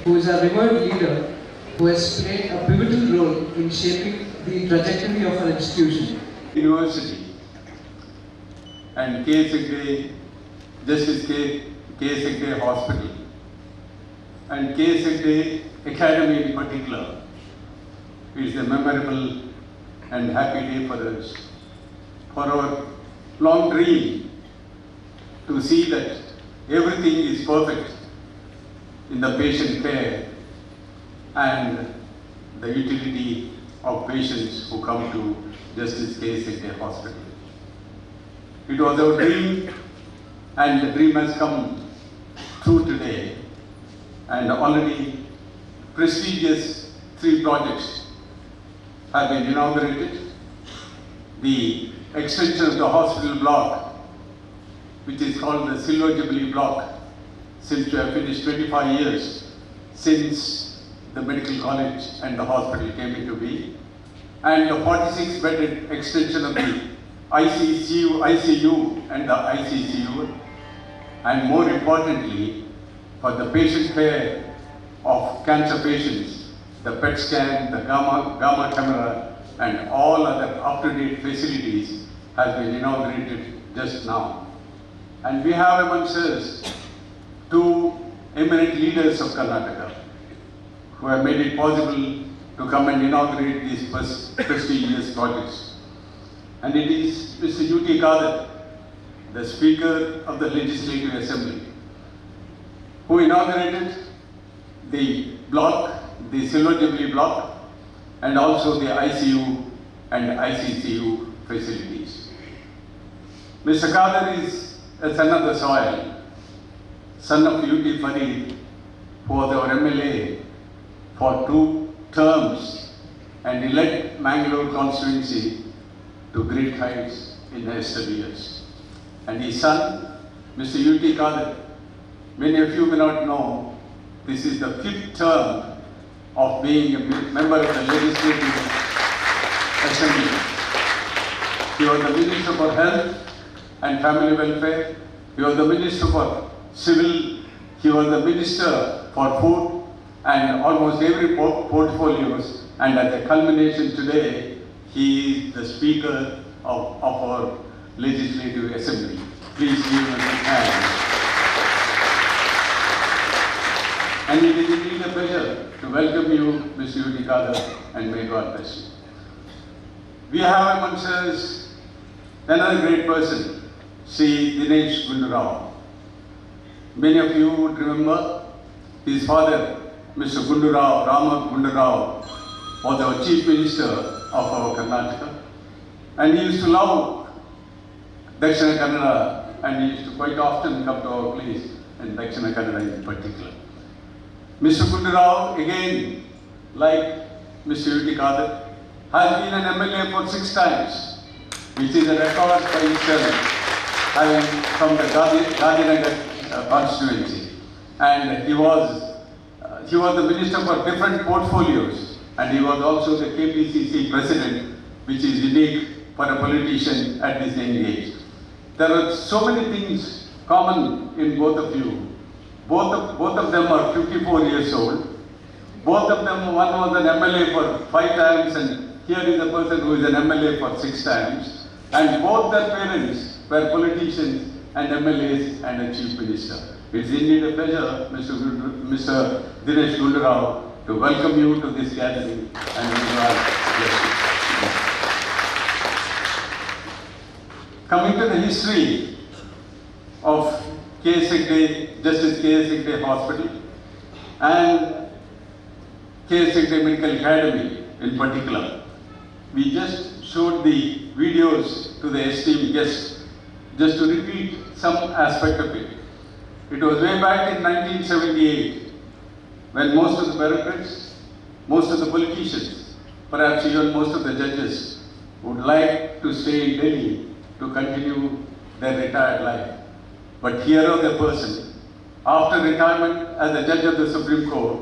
who is a revered leader who has played a pivotal role in shaping the trajectory of our institution. University and K. Sigde, Justice K. Sigde Hospital and K. Sigde Academy in particular is a memorable and happy day for us, for our long dream to see that everything is perfect in the patient care and the utility of patients who come to Justice K. Sigde Hospital. It was our dream, and the dream has come true today, and already prestigious 3 projects have been inaugurated. The extension of the hospital block, which is called the Silver Jubilee block, since we have finished 25 years since the medical college and the hospital came into being, and the 46-bedded extension of the ICU and the ICCU, and more importantly, for the patient care of cancer patients, the PET scan, the gamma camera, and all other up-to-date facilities has been inaugurated just now. And we have amongst us 2 eminent leaders of Karnataka who have made it possible to come and inaugurate these prestigious projects. And it is Mr. U.T. Khadar, the Speaker of the Legislative Assembly, who inaugurated the block, the Silver Jubilee block, and also the ICU and ICCU facilities. Mr. Khadar is a son of the soil, son of U.T. Farid, who was our MLA for 2 terms, and he led Mangalore constituency to great heights in the yesterday years. And his son, Mr. U.T. Khadar, many of you may not know, this is the 5th term of being a member of the Legislative Assembly. He was the Minister for Health and Family Welfare, he was the Minister for Civil, he was the Minister for Food, and almost every portfolios, and at the culmination today, he is the Speaker of our Legislative Assembly. Please give him a big hand. And it is indeed a pleasure to welcome you, Mr. U.T. Khadar, and may God bless you. We have amongst us another great person, Sri Dinesh Gundu Rao. Many of you would remember his father, Mr. Gundu Rao, Rama Gundu Rao, was our Chief Minister of our Karnataka, and he used to love Dakshina Kannada, and he used to quite often come to our place, and Dakshina Kannada in particular. Mr. Gundu Rao, again, like Mr. U.T. Khadar, has been an MLA for 6 times, which is a record by itself, having from the Gandhinagar constituency. And he was the Minister for different portfolios, and he was also the KPCC President, which is unique for a politician at this young age. There are so many things common in both of you. Both of them are 54 years old. Both of them, one was an MLA for 5 times, and here is a person who is an MLA for 6 times. And both their parents were politicians and MLAs and a Chief Minister. It's indeed a pleasure, Mr. Dinesh Gundu Rao, to welcome you to this gathering, and may God bless you. Coming to the history of K. Sigde, Justice K. Sigde Hospital and K. Sigde Medical Academy in particular, we just showed the videos to the esteemed guests just to repeat some aspect of it. It was way back in 1978 when most of the bureaucrats, most of the politicians, perhaps even most of the judges would like to stay in Delhi to continue their retired life. But here was a person, after retirement as a judge of the Supreme Court,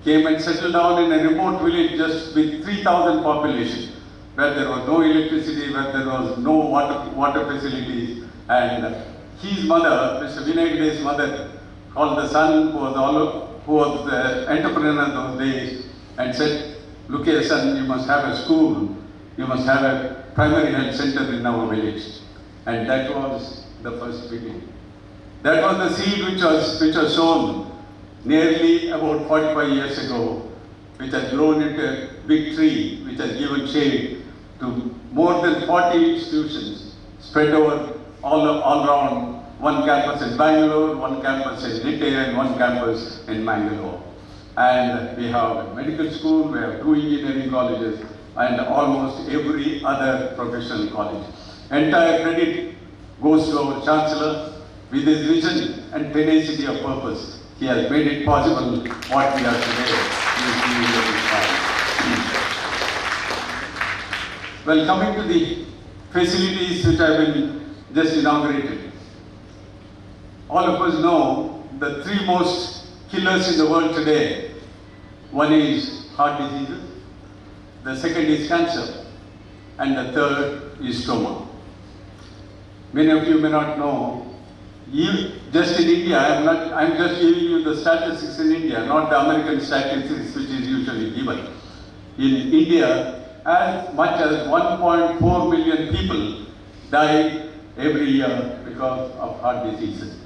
came and settled down in a remote village just with 3,000 population, where there was no electricity, where there was no water facilities, and his mother, Mr. Vinay Giday's mother, called the son who who was the entrepreneur in those days, and said, look here son, you must have a school, you must have a primary health center in our village. And that was the first beginning. That was the seed which was sown nearly about 45 years ago, which has grown into a big tree, which has given shade to more than 40 institutions spread over all around, one campus in Bangalore, one campus in Nitte, and one campus in Mangalore. And we have a medical school, we have 2 engineering colleges, and almost every other professional college. Entire credit goes to our Chancellor. With his vision and tenacity of purpose, he has made it possible what we are today. Well, coming to the facilities which have been just inaugurated. All of us know the 3 most killers in the world today. One is heart diseases, the second is cancer, and the third is trauma. Many of you may not know, just in India, I'm just giving you the statistics in India, not the American statistics which is usually given. In India, as much as 1.4 million people die every year because of heart diseases.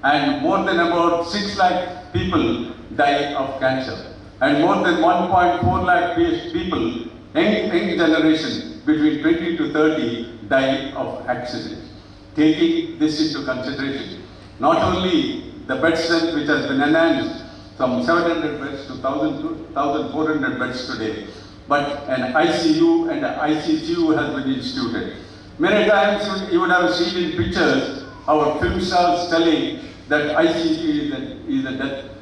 And more than about 6 lakh people die of cancer. And more than 1.4 lakh people, young generation between 20 to 30, die of accidents. Taking this into consideration, not only the bed strength which has been enhanced from 700 beds to 1,400 beds today, but an ICU and an ICCU has been instituted. Many times you would have seen in pictures our film stars telling that ICU is a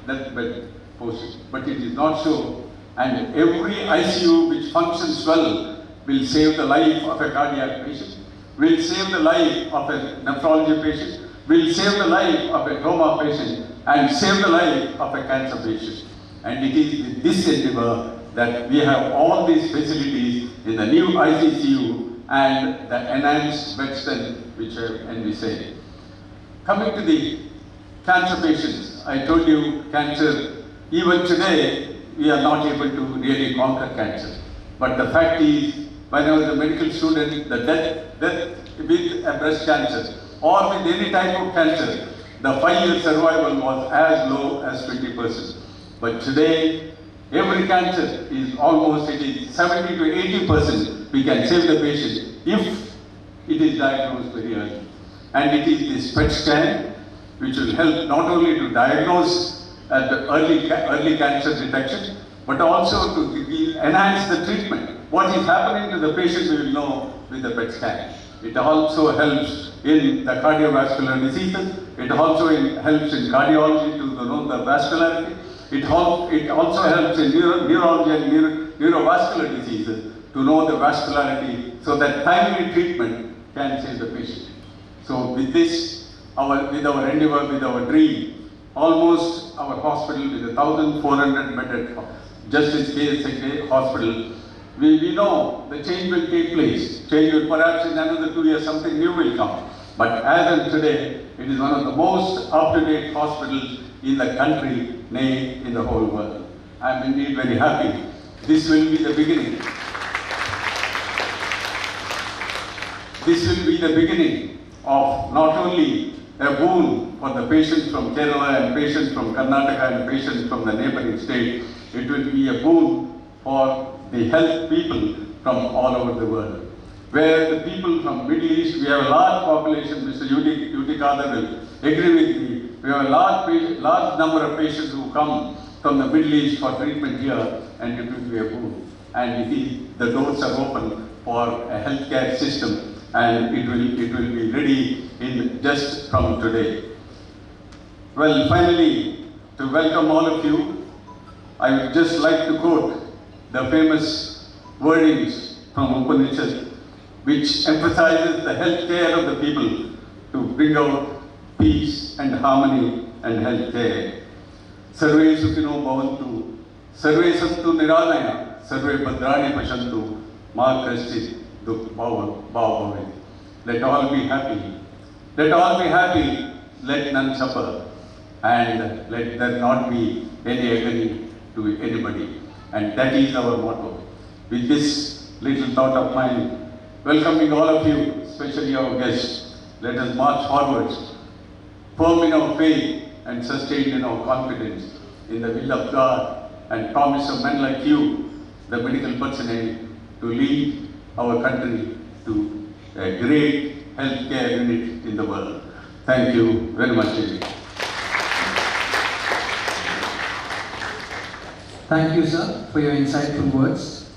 deathbed post, but it is not so. And every ICU which functions well will save the life of a cardiac patient, will save the life of a nephrology patient, will save the life of a trauma patient, and save the life of a cancer patient. And it is with this endeavor that we have all these facilities in the new ICCU and the enhanced bed strength which I envisaged. Coming to the cancer patients, I told you cancer, even today, we are not able to really conquer cancer. But the fact is, when I was a medical student, the death with a breast cancer or with any type of cancer, the 5-year survival was as low as 20%. But today, every cancer is almost, it is 70 to 80%, we can save the patient if it is diagnosed very early. And it is this PET scan which will help not only to diagnose at the early cancer detection, but also to enhance the treatment. What is happening to the patient we will know with the PET scan. It also helps in the cardiovascular diseases. It also helps in cardiology to know the vascularity. It also helps in neurology and neurovascular diseases to know the vascularity so that timely treatment can save the patient. So with this, with our endeavor, with our dream, almost our hospital with 1,400 bedded Justice KSK hospital, we know the change will take place. Change will perhaps in another 2 years something new will come. But as of today, it is one of the most up-to-date hospitals in the country, nay, in the whole world. I am indeed very happy. This will be the beginning. This will be the beginning of not only a boon for the patients from Kerala and patients from Karnataka and patients from the neighboring state, it will be a boon for the health people from all over the world. Where the people from Middle East, we have a large population, Mr. Yuti Kadar will agree with me, we have a large number of patients who come from the Middle East for treatment here, and it will be a boon. And the doors are open for a healthcare system, and it will be ready in just from today. Well, finally, to welcome all of you, I would just like to quote the famous wordings from Upanishad, which emphasizes the health care of the people to bring out peace and harmony and health care. Sarve Sukhino Bhavantu, Sarve Santu Niranaya, Sarve Bhadrani Pashantu, Ma Kashchit Dukh Bhava. Let all be happy. Let all be happy, let none suffer, and let there not be any agony to anybody. And that is our motto. With this little thought of mine, welcoming all of you, especially our guests, let us march forward, firm in our faith and sustained in our confidence in the will of God, and promise of men like you, the medical personnel, to lead our country to a great healthcare unit in the world. Thank you very much indeed. Thank you, sir, for your insightful words.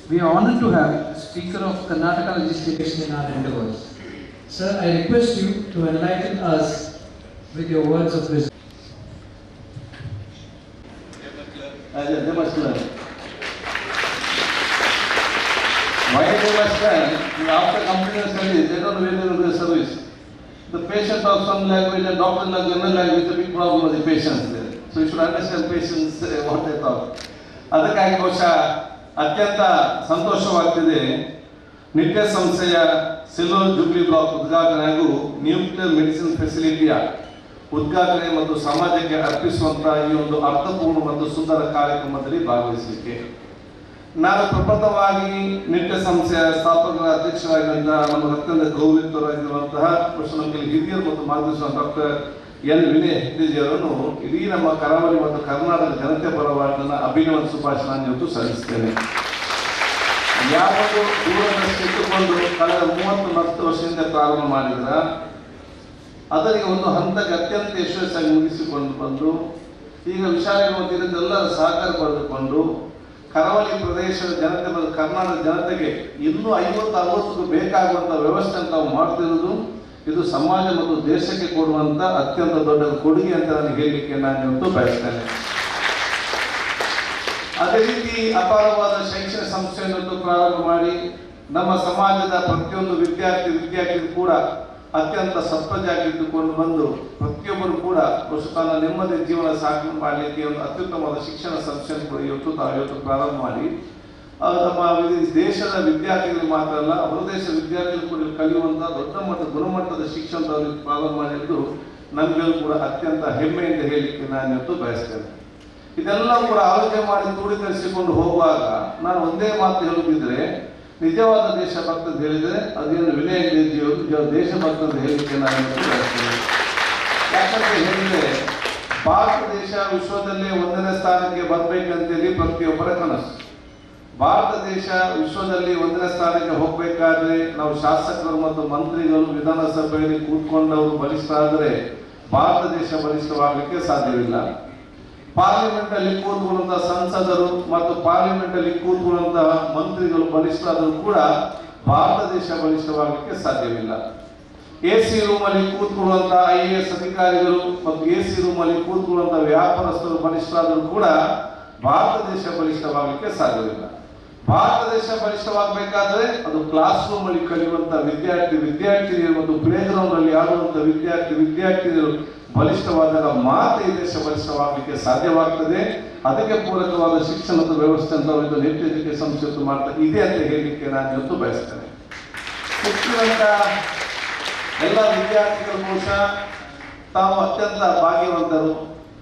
We are honored to have Speaker of Karnataka Legislature in our endeavors. Sir, I request you to enlighten us with your words of wisdom. They must learn. Why they must learn? After completing studies, they don't know where they will do the service. The patient talks some language and doctor talks general language, the big problem of the patients there. So you should understand patients what they talk. ಅದಕ್ಕಾಗಿ ಬಹುಶಃ ಅತ್ಯಂತ ಸಂತೋಷವಾಗ್ತಿದೆ. ನಿಟ್ಯ ಸಂಸ್ಥೆಯ silver jubilee block ಉದ್ಘಾಟನೆ ಹಾಗೂ nuclear medicine ಫೆಸಿಲಿಟಿಯ ಉದ್ಘಾಟನೆ ಮತ್ತು ಸಮಾಜಕ್ಕೆ ಅರ್ಪಿಸುವಂತಹ ಈ ಒಂದು ಅರ್ಥಪೂರ್ಣ ಮತ್ತು ಸುಂದರ ಕಾರ್ಯಕ್ರಮದಲ್ಲಿ ಭಾಗವಹಿಸಲಿಕ್ಕೆ ನಾನು ಪ್ರಪ್ರಥಮವಾಗಿ ನಿಟ್ಯ ಸಂಸ್ಥೆಯ ಸ್ಥಾಪಕರ ಅಧ್ಯಕ್ಷರಾಗಿರುವಂತಹ ನಮ್ಮ ಅತ್ಯಂತ ಗೌರವಿತರಾಗಿರುವಂತಹ ನಮ್ಮ ಹಿರಿಯರು ಮತ್ತು ಮಾರ್ಗದರ್ಶನ ಡಾಕ್ಟರ್ ಎನ್ ವಿನಯ್ ಹೆಗ್ಡೆಜಿಯವರನ್ನು ಇಡೀ ನಮ್ಮ ಕರಾವಳಿ ಮತ್ತು ಕರ್ನಾಟಕ ಜನತೆ ಪರವಾಗಿ ನನ್ನ ಅಭಿನಂದನೆ ಶುಭಾಶಯ ಇವತ್ತು ಸಲ್ಲಿಸ್ತೇನೆ. ಯಾವುದು ದೂರದಷ್ಟಿಟ್ಟುಕೊಂಡು ಕಳೆದ 30-40 ವರ್ಷದಿಂದ ಪ್ರಾರಂಭ ಮಾಡಿದ್ರ ಅದರಿಗೆ ಒಂದು ಹಂತಕ್ಕೆ ಅತ್ಯಂತ ಯಶಸ್ವಿಯಾಗಿ ಮುಗಿಸಿಕೊಂಡು ಬಂದು ಈಗ ವಿಶಾಲವಾಗಿ ಎಲ್ಲರ ಸಹಕಾರ ಪಡೆದುಕೊಂಡು ಕರಾವಳಿ ಪ್ರದೇಶದ ಜನತೆ ಮತ್ತು ಕರ್ನಾಟಕ ಜನತೆಗೆ ಇನ್ನೂ 50-60 ಬೇಕಾಗುವಂತಹ ವ್ಯವಸ್ಥೆ ತಾವು ಮಾಡ್ತಿರುವುದು ಇದು ಸಮಾಜ ಮತ್ತು ದೇಶಕ್ಕೆ ಕೊಡುವಂತ ಅತ್ಯಂತ ದೊಡ್ಡ ಕೊಡುಗೆ ಅಂತ ನಾನು ಹೇಳಲಿಕ್ಕೆ ನಾನು ಇವತ್ತು ಬಯಸ್ತೇನೆ. ಅದೇ ರೀತಿ ಅಪಾರವಾದ ಶೈಕ್ಷಣಿಕ ಸಂಸ್ಥೆಯನ್ನು ಪ್ರಾರಂಭ ಮಾಡಿ ನಮ್ಮ ಸಮಾಜದ ಪ್ರತಿಯೊಂದು ವಿದ್ಯಾರ್ಥಿ ಕೂಡ ಅತ್ಯಂತ ಸತ್ಪ್ರಜೆಯಾಗಿಟ್ಟುಕೊಂಡು ಬಂದು ಪ್ರತಿಯೊಬ್ಬರು ಕೂಡ ತನ್ನ ನೆಮ್ಮದಿ ಜೀವನ ಸಾಧನೆ ಮಾಡಲಿಕ್ಕೆ ಒಂದು ಅತ್ಯುತ್ತಮವಾದ ಶಿಕ್ಷಣ ಸಂಸ್ಥೆಯನ್ನು ಕೂಡ ಇವತ್ತು ಪ್ರಾರಂಭ ಮಾಡಿ ನಮ್ಮ ದೇಶದ ವಿದ್ಯಾರ್ಥಿಗಳು ಮಾತ್ರ ಅಲ್ಲ ಹೊರದೇಶ ವಿದ್ಯಾರ್ಥಿಗಳು ಕೂಡ ಕಲಿಯುವಂತಹ ದೊಡ್ಡ ಮಟ್ಟದ ಗುಣಮಟ್ಟದ ಶಿಕ್ಷಣ ಪ್ರಾರಂಭ ಮಾಡಿದ್ದು ನಮಗೆಲ್ಲೂ ಕೂಡ ಅತ್ಯಂತ ಹೆಮ್ಮೆಯಿಂದ ಹೇಳಲಿಕ್ಕೆ ನಾನು ಇವತ್ತು ಬಯಸ್ತೇನೆ. ಇದೆಲ್ಲ ಕೂಡ ಆಲೋಚನೆ ಮಾಡಿ ಕ್ರೋಢೀಕರಿಸಿಕೊಂಡು ಹೋಗುವಾಗ ನಾನು ಒಂದೇ ಮಾತು ಹೇಳುತ್ತಿದ್ರೆ ನಿಜವಾದ ದೇಶಭಕ್ತ ಅಂತ ಹೇಳಿದ್ರೆ ಅದೇನು ವಿನಯ ಹೆಗ್ಡೆಜಿಯವರು ದೇಶಭಕ್ತ ಅಂತ ಹೇಳಲಿಕ್ಕೆ ನಾನು ಇವತ್ತು ಬಯಸ್ತೇನೆ. ಯಾಕಂತ ಹೇಳಿದ್ರೆ ಭಾರತ ದೇಶ ವಿಶ್ವದಲ್ಲೇ 1ನೇ ಸ್ಥಾನಕ್ಕೆ ಬರಬೇಕಂತೇಳಿ ಪ್ರತಿಯೊಬ್ಬರ ಕನಸು. ಭಾರತ ದೇಶ ವಿಶ್ವದಲ್ಲಿ 1ನೇ ಸ್ಥಾನಕ್ಕೆ ಹೋಗಬೇಕಾದ್ರೆ ನಾವು ಶಾಸಕರು ಮತ್ತು ಮಂತ್ರಿಗಳು ವಿಧಾನಸಭೆಯಲ್ಲಿ ಕೂತ್ಕೊಂಡವರು ಬಲಿಷ್ಠರಾದರೆ ಭಾರತ ದೇಶ ಬಲಿಷ್ಠವಾಗಲಿಕ್ಕೆ ಸಾಧ್ಯವಿಲ್ಲ. ಪಾರ್ಲಿಮೆಂಟ್ ಅಲ್ಲಿ ಕೂತ್ಕೊಳ್ಳುವಂತಹ ಸಂಸದರು ಮತ್ತು ಪಾರ್ಲಿಮೆಂಟ್ ಅಲ್ಲಿ ಕೂತ್ಕೊಳ್ಳುವಂತಹ ಮಂತ್ರಿಗಳು ಬಲಿಷ್ಠರಾದರೂ ಕೂಡ ಭಾರತ ದೇಶ ಬಲಿಷ್ಠವಾಗಲಿಕ್ಕೆ ಸಾಧ್ಯವಿಲ್ಲ. ಎಸಿ ರೂಮ್ ಅಲ್ಲಿ ಕೂತ್ಕೊಳ್ಳುವಂತಹ IAS ಅಧಿಕಾರಿಗಳು ಮತ್ತು ಎಸಿ ರೂಮ್ ಅಲ್ಲಿ ಕೂತ್ಕೊಳ್ಳುವಂತಹ ವ್ಯಾಪಾರಸ್ಥರು ಬಲಿಷ್ಠರಾದರೂ ಕೂಡ ಭಾರತ ದೇಶ ಬಲಿಷ್ಠವಾಗಲಿಕ್ಕೆ ಸಾಧ್ಯವಿಲ್ಲ. ಭಾರತ ದೇಶ ಬಲಿಷ್ಠವಾಗಬೇಕಾದ್ರೆ ಅದು ಕ್ಲಾಸ್ ರೂಮ್ ಅಲ್ಲಿ ಕಲಿಯುವಂತಹ ವಿದ್ಯಾರ್ಥಿನಿಯರು ಮತ್ತು ಪ್ಲೇ ಗ್ರೌಂಡ್ ಅಲ್ಲಿ ಆಡುವಂತಹ ವಿದ್ಯಾರ್ಥಿನಿಯರು ಬಲಿಷ್ಠವಾದಾಗ ಮಾತ್ರ ಈ ದೇಶ ಬಲಿಷ್ಠವಾಗಲಿಕ್ಕೆ ಸಾಧ್ಯವಾಗ್ತದೆ. ಅದಕ್ಕೆ ಪೂರಕವಾದ ಶಿಕ್ಷಣದ ವ್ಯವಸ್ಥೆ ಅಂತ ನೆಟ್ ಎಜುಕೇಶನ್ ಸಂಸ್ಥೆ ಮಾಡ್ತಾ ಇದೆ ಅಂತ ಹೇಳಲಿಕ್ಕೆ ನಾನು ಇವತ್ತು ಬಯಸ್ತೇನೆ. ಶಿಕ್ಷಣದ ಎಲ್ಲ ವಿದ್ಯಾರ್ಥಿಗಳು ಬಹುಶಃ ತಾವು ಅತ್ಯಂತ ಭಾಗ್ಯವಂತರು.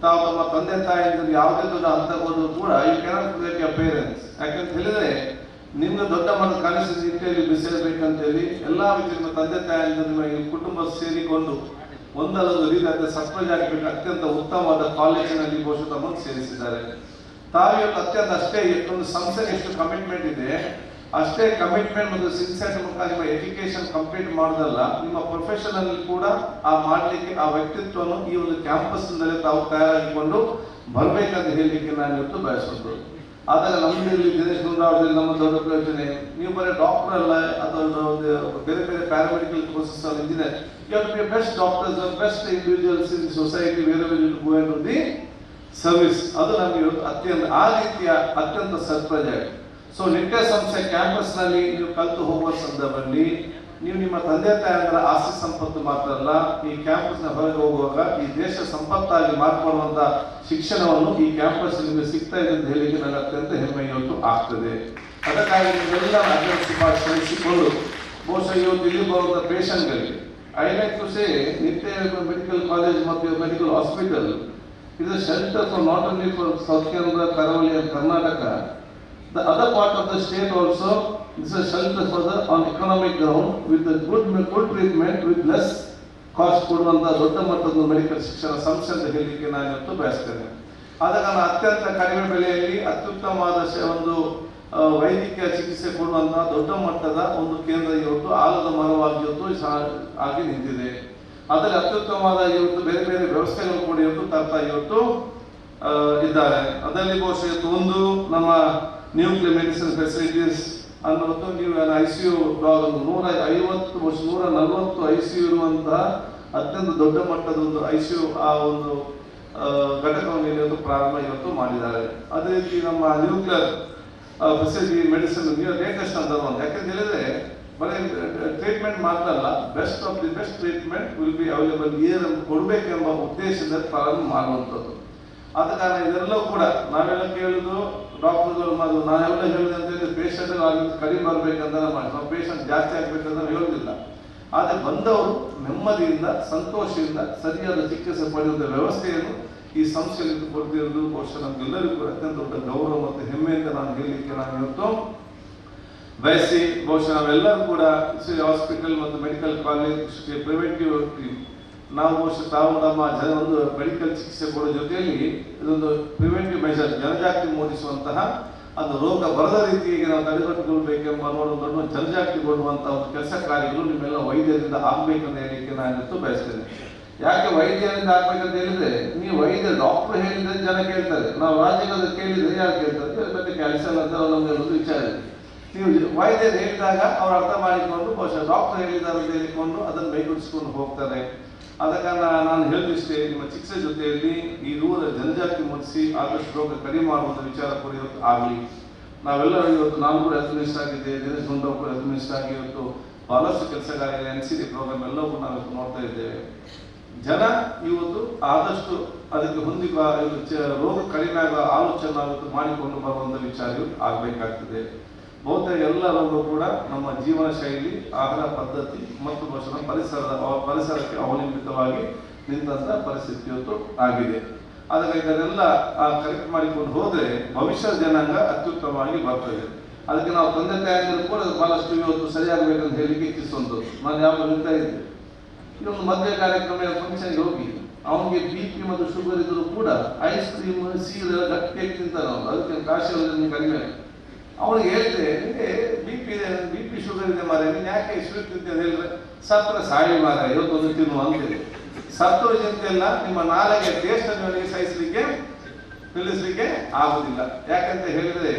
ತಾವು ತಮ್ಮ ತಂದೆ ತಾಯಿಯಿಂದ ಯಾವುದೇ ದೊಡ್ಡ ಹಂತ ಹೋದರೂ ಕೂಡ you cannot forget your parents. ಯಾಕಂತ ಹೇಳಿದ್ರೆ ನಿಮ್ಗೆ ದೊಡ್ಡ ಮಟ್ಟದ ಕನಸು ನಿಟ್ಟಿನಲ್ಲಿ ಬಿಸಿರಬೇಕಂತೇಳಿ ಎಲ್ಲ ನಿಮ್ಮ ತಂದೆ ತಾಯಿಯಿಂದ ನಿಮ್ಮ ಕುಟುಂಬ ಸೇರಿಕೊಂಡು ಒಂದಲ್ಲೊಂದು ರೀತಿಯಾದ ಸರ್ಪ್ರೈಸ್ ಆಗಬೇಕು ಅತ್ಯಂತ ಉತ್ತಮವಾದ ಕಾಲೇಜಿನಲ್ಲಿ ಬಹುಶಃ ತಮ್ಮನ್ನು ಸೇರಿಸಿದ್ದಾರೆ. ತಾವು ಅತ್ಯಂತ ಅಷ್ಟೇ ಒಂದು ಸಂಸ್ಥೆಗೆ ಎಷ್ಟು ಕಮಿಟ್ಮೆಂಟ್ ಇದೆ ಅಷ್ಟೇ ಕಮಿಟ್ಮೆಂಟ್ ಮತ್ತು ಸಿನ್ಸಿಯರ್ ಮುಖಾಂತರ ನಿಮ್ಮ ಎಜುಕೇಶನ್ ಕಂಪ್ಲೀಟ್ ಮಾಡೋದಲ್ಲ, ನಿಮ್ಮ ಪ್ರೊಫೆಷನ್ ಅಲ್ಲಿ ಕೂಡ ಆ ಮಾಡಲಿಕ್ಕೆ ಆ ವ್ಯಕ್ತಿತ್ವವನ್ನು ಈ ಒಂದು ಕ್ಯಾಂಪಸ್ ನಲ್ಲಿ ತಾವು ತಯಾರಾಗಿಕೊಂಡು ಬರಬೇಕಂತ ಹೇಳಲಿಕ್ಕೆ ನಾನು ಇವತ್ತು ಬಯಸುವುದು. ಆದಾಗ ನಮ್ಮಲ್ಲಿ ದಿನೇಶ್ ಗುಂಡೂರಾವ್ ನಮ್ಮ ದೊಡ್ಡ ಪ್ರಯೋಜನೆ ನೀವು ಬರೀ ಡಾಕ್ಟರ್ ಅಲ್ಲ ಅಥವಾ ಬೇರೆ ಬೇರೆ ಪ್ಯಾರಾಮೆಡಿಕಲ್ ಕೋರ್ಸಸ್ ಅಲ್ಲಿ engineer you have to be best doctors best individuals in society wherever you go and the service. ಅದು ನಮಗೆ ಇವತ್ತು ಅತ್ಯಂತ ಆ ರೀತಿಯ ಅತ್ಯಂತ ಸರ್ಪ್ರೈಸ್. ಸೊ ನಿಟ್ಯ ಸಂಸ್ಥೆ ಕ್ಯಾಂಪಸ್ ನಲ್ಲಿ ನೀವು ಕಲಿತು ಹೋಗುವ ಸಂದರ್ಭದಲ್ಲಿ ನೀವು ನಿಮ್ಮ ತಂದೆ ತಾಯಿಯರ ಆಸ್ತಿ ಸಂಪತ್ತು ಮಾತ್ರ ಅಲ್ಲ, ಈ ಕ್ಯಾಂಪಸ್ ನ ಹೊರಗೆ ಹೋಗುವಾಗ ಈ ದೇಶ ಸಂಪತ್ತಾಗಿ ಮಾರ್ಪಡುವಂತ ಶಿಕ್ಷಣವನ್ನು ಈ ಕ್ಯಾಂಪಸ್ ನಿಮಗೆ ಸಿಗ್ತಾ ಇದೆ ಅಂತ ಹೇಳಿಕ್ಕೆ ನನಗೆ ಅತ್ಯಂತ ಹೆಮ್ಮೆ ಇವತ್ತು ಆಗ್ತದೆ. ಅದಕ್ಕಾಗಿ ನೀವೆಲ್ಲ ಅದನ್ನು ಶುಭಾಶಯಿಸಿಕೊಂಡು ಬಹುಶಃ ಇವತ್ತು ಇಲ್ಲಿ ಬರುವಂತ ಪೇಷಂಟ್ಗಳಿಗೆ ಐ ಲೈಕ್ ಟು ಸೇ ನಿತ್ಯ ಮೆಡಿಕಲ್ ಕಾಲೇಜ್ ಮತ್ತು medical hospital It is a shelter for not only for South Kerala, Karavali and Karnataka. The other part of the state also is a shelter for the on economic ground with the good treatment with less cost ಕೊಡುವಂಥ ದೊಡ್ಡ ಮಟ್ಟದ medical ಶಿಕ್ಷಣ ಸಂಸ್ಥೆ ಅಂತ ಹೇಳಲಿಕ್ಕೆ ನಾನು ಇವತ್ತು ಬಯಸ್ತೇನೆ. ಆದ ಕಾರಣ ಅತ್ಯಂತ ಕಡಿಮೆ ಬೆಲೆಯಲ್ಲಿ ಅತ್ಯುತ್ತಮವಾದ ಒಂದು ವೈದ್ಯಕೀಯ ಚಿಕಿತ್ಸೆ ಕೊಡುವಂತಹ ದೊಡ್ಡ ಮಟ್ಟದ ಒಂದು ಕೇಂದ್ರ ಇವತ್ತು ಆಲದ ಮರವಾಗಿ ಇವತ್ತು ಆಗಿ ನಿಂತಿದೆ. ಅದರಲ್ಲಿ ಅತ್ಯುತ್ತಮವಾದ ಇವತ್ತು ಬೇರೆ ಬೇರೆ ವ್ಯವಸ್ಥೆಗಳು ಕೂಡ ಇವತ್ತು ತರ್ತಾ ಇವತ್ತು ಇದ್ದಾರೆ. ಅದರಲ್ಲಿ ಬಹುಶಃ ಇವತ್ತು ಒಂದು ನಮ್ಮ ನ್ಯೂಕ್ಲಿಯರ್ ಮೆಡಿಸಿನ್ ಫೆಸಿಲಿಟೀಸ್ ಅನ್ನೋದು ನೀವು ICU 150 140 ICU ಇರುವಂತಹ ಅತ್ಯಂತ ದೊಡ್ಡ ಮಟ್ಟದ ಒಂದು ICU ಆ ಒಂದು ಘಟಕವನ್ನು ಇವತ್ತು ಪ್ರಾರಂಭ ಇವತ್ತು ಮಾಡಿದ್ದಾರೆ. ಅದೇ ರೀತಿ ನಮ್ಮ ನ್ಯೂಕ್ಲಿಯರ್ ಫೆಸಿಲಿಟಿ ಮೆಡಿಸಿನ್ ಲೇಟೆಸ್ಟ್ ಅಂತ ಒಂದು ಯಾಕಂತ ಹೇಳಿದ್ರೆ ಬರೀ ಟ್ರೀಟ್ಮೆಂಟ್ ಮಾತ್ರ ಅಲ್ಲ, best of the best treatment will be available year ಅಂತ ಕೊಡಬೇಕೆಂಬ ಉದ್ದೇಶದಿಂದ ಪ್ರಾರಂಭ ಮಾಡುವಂಥದ್ದು. ಆದ ಕಾರಣ ಇದೆಲ್ಲವೂ ಕೂಡ ನಾವೆಲ್ಲ ಕೇಳುದು ಡಾಕ್ಟರ್ಗಳು ನಾವೆಲ್ಲ ಹೇಳುದು ಅಂತ ಹೇಳಿದ್ರೆ ಪೇಷಂಟ್ ಕಡಿಮೆ ಬರಬೇಕಂತ ನಾವು ಪೇಷಂಟ್ ಜಾಸ್ತಿ ಆಗ್ಬೇಕಂತ ನಾವು ಹೇಳುದಿಲ್ಲ. ಆದರೆ ಬಂದವರು ನೆಮ್ಮದಿಯಿಂದ ಸಂತೋಷದಿಂದ ಸರಿಯಾದ ಚಿಕಿತ್ಸೆ ಪಡೆಯುವ ವ್ಯವಸ್ಥೆಯನ್ನು ಈ ಸಂಸ್ಥೆಯಲ್ಲಿ ಕೊಡ್ತಿರೋದು ಬಹುಶಃ ನಮಗೆಲ್ಲರಿಗೂ ಕೂಡ ಅತ್ಯಂತ ದೊಡ್ಡ ಗೌರವ ಮತ್ತು ಹೆಮ್ಮೆಯಿಂದ ನಾನು ಹೇಳಲಿಕ್ಕೆ ನಾನು ಇವತ್ತು ಬಯಸಿ, ಬಹುಶಃ ನಾವೆಲ್ಲರೂ ಕೂಡ ಹಾಸ್ಪಿಟಲ್ ಮತ್ತು ಮೆಡಿಕಲ್ ಕಾಲೇಜ್ ಪ್ರಿವೆಂಟಿವ್ ನಾವು ಬಹುಶಃ ತಾವು ನಮ್ಮ ಒಂದು ಮೆಡಿಕಲ್ ಚಿಕಿತ್ಸೆ ಕೊಡೋ ಜೊತೆಯಲ್ಲಿ ಇದೊಂದು ಪ್ರಿವೆಂಟಿವ್ ಮೆಷರ್ ಜನಜಾಗೃತಿ ಮೂಡಿಸುವಂತಹ ಅದು ರೋಗ ಬರದ ರೀತಿಗೆ ನಾವು ತಡೆಗಟ್ಟುಕೊಳ್ಬೇಕೆಂಬ ದೊಡ್ಡ ಜನಜಾಗೃತಿ ಕೊಡುವಂತಹ ಒಂದು ಕೆಲಸ ಕಾರ್ಯಗಳು ನಿಮ್ಮೆಲ್ಲ ವೈದ್ಯರಿಂದ ಆಗ್ಬೇಕಂತ ಹೇಳಲಿಕ್ಕೆ ನಾನು ಇವತ್ತು ಬಯಸ್ತೇನೆ. ಯಾಕೆ ವೈದ್ಯರಿಂದ ಆಗ್ಬೇಕಂತ ಹೇಳಿದ್ರೆ, ನೀವು ವೈದ್ಯ ಡಾಕ್ಟರ್ ಹೇಳಿದ್ರೆ ಜನ ಕೇಳ್ತಾರೆ, ನಾವು ರಾಜ್ಯದ ಕೇಳಿದ್ರೆ ಯಾರು ಕೇಳ್ತಾರೆ, ಮತ್ತೆ ಕ್ಯಾನ್ಸರ್ ಅಂತ ನಮಗೆ ಒಂದು ವಿಚಾರ ಇದೆ. ನೀವು ವೈದ್ಯರು ಹೇಳಿದಾಗ ಅವ್ರು ಅರ್ಥ ಮಾಡಿಕೊಂಡು ಬಹುಶಃ ಡಾಕ್ಟರ್ ಹೇಳಿದ್ದಾರೆ ಅಂತ ಹೇಳಿಕೊಂಡು ಅದನ್ನು ಮೈಗೂಡಿಸ್ಕೊಂಡು ಹೋಗ್ತಾರೆ. ಆದ ಕಾರಣ ನಾನು ಹೇಳಿಷ್ಟೇ, ನಿಮ್ಮ ಚಿಕಿತ್ಸೆ ಜೊತೆಯಲ್ಲಿ ಈ ದೂರ ಜನಜಾಗೃತಿ ಮೂಡಿಸಿ ಆದಷ್ಟು ರೋಗ ಕಡಿಮೆ ಮಾಡುವಂಥ ವಿಚಾರ ಕೂಡ ಇವತ್ತು ಆಗಲಿ. ನಾವೆಲ್ಲರೂ ಇವತ್ತು ನಾನು ಕೂಡ ಅಡ್ಮಿನಿಸ್ಟ್ ಆಗಿದೆ, ದಿನೇಶ್ ಗುಂಡೂರಾವ್ ಕೂಡ ಅಡ್ಮಿನಿಸ್ಟ್ ಆಗಿ ಇವತ್ತು ಬಹಳಷ್ಟು ಕೆಲಸಗಾರಿದೆ, NCD ಪ್ರೋಗ್ರಾಮ್ ಎಲ್ಲವೂ ನಾವು ಇವತ್ತು ನೋಡ್ತಾ ಇದ್ದೇವೆ. ಜನ ಇವತ್ತು ಆದಷ್ಟು ಅದಕ್ಕೆ ರೋಗ ಕಡಿಮೆ ಆಗುವ ಆಲೋಚನೆ ಇವತ್ತು ಮಾಡಿಕೊಂಡು ಬರುವಂಥ ವಿಚಾರ ಆಗಬೇಕಾಗ್ತದೆ. ಬಹುತೇಕ ಎಲ್ಲರೂ ಕೂಡ ನಮ್ಮ ಜೀವನ ಶೈಲಿ, ಆಹಾರ ಪದ್ಧತಿ ಮತ್ತು ಬಹುಶಃ ಪರಿಸರಕ್ಕೆ ಅವಲಂಬಿತವಾಗಿ ನಿಂತಹ ಪರಿಸ್ಥಿತಿ ಇವತ್ತು ಆಗಿದೆ. ಆದರೆ ಇದನ್ನೆಲ್ಲ ಕರೆಕ್ಟ್ ಮಾಡಿಕೊಂಡು ಹೋದರೆ ಭವಿಷ್ಯದ ಜನಾಂಗ ಅತ್ಯುತ್ತಮವಾಗಿ ಬರ್ತದೆ. ಅದಕ್ಕೆ ನಾವು ತಂದೆ ತಾಯಿಯರು ಕೂಡ ಬಹಳಷ್ಟು ಇವತ್ತು ಸರಿಯಾಗಬೇಕಂತ ಹೇಳಿಕ್ಕೆ ಇಚ್ಛಿಸುವಂಥದ್ದು. ನಾನು ಯಾವಾಗ ಹೇಳ್ತಾ ಇದ್ದೆ, ಇನ್ನೊಂದು ಮದುವೆ ಕಾರ್ಯಕ್ರಮ ಫಂಕ್ಷನ್ಗೆ ಹೋಗಿ ಅವನಿಗೆ BP ಮತ್ತು ಶುಗರ್ ಇದ್ರೂ ಕೂಡ ಐಸ್ ಕ್ರೀಮ್ ಸೀರೆ ಗಟ್ಟಿಯಾಗಿ ತಿಂತಾನೆ ಅವನು, ಅದಕ್ಕೆ ಕಾಶಿ ಕಡಿಮೆ. ಅವನಿಗೆ ಹೇಳ್ತೆ, ನಿಮಗೆ BP ಶುಗರ್ ಇದೆ ಮಾರ, ನೀನು ಯಾಕೆ ಸ್ವೀಟ್ ತಿಂತ ಹೇಳಿದ್ರೆ, ಸತ್ರ ಸಾಯಿ ಮಾರ ಇವತ್ತೊಂದು ತಿನ್ನುವ ಅಂತೇಳಿ. ಸತ್ತೋರ ಚಿಂತೆಲ್ಲ ನಿಮ್ಮ ನಾಲಿಗೆ ಟೇಸ್ಟ್ ಅನ್ನು ಸಹಿಸಲಿಕ್ಕೆ ನಿಲ್ಲಿಸಲಿಕ್ಕೆ ಆಗುದಿಲ್ಲ. ಯಾಕಂತ ಹೇಳಿದ್ರೆ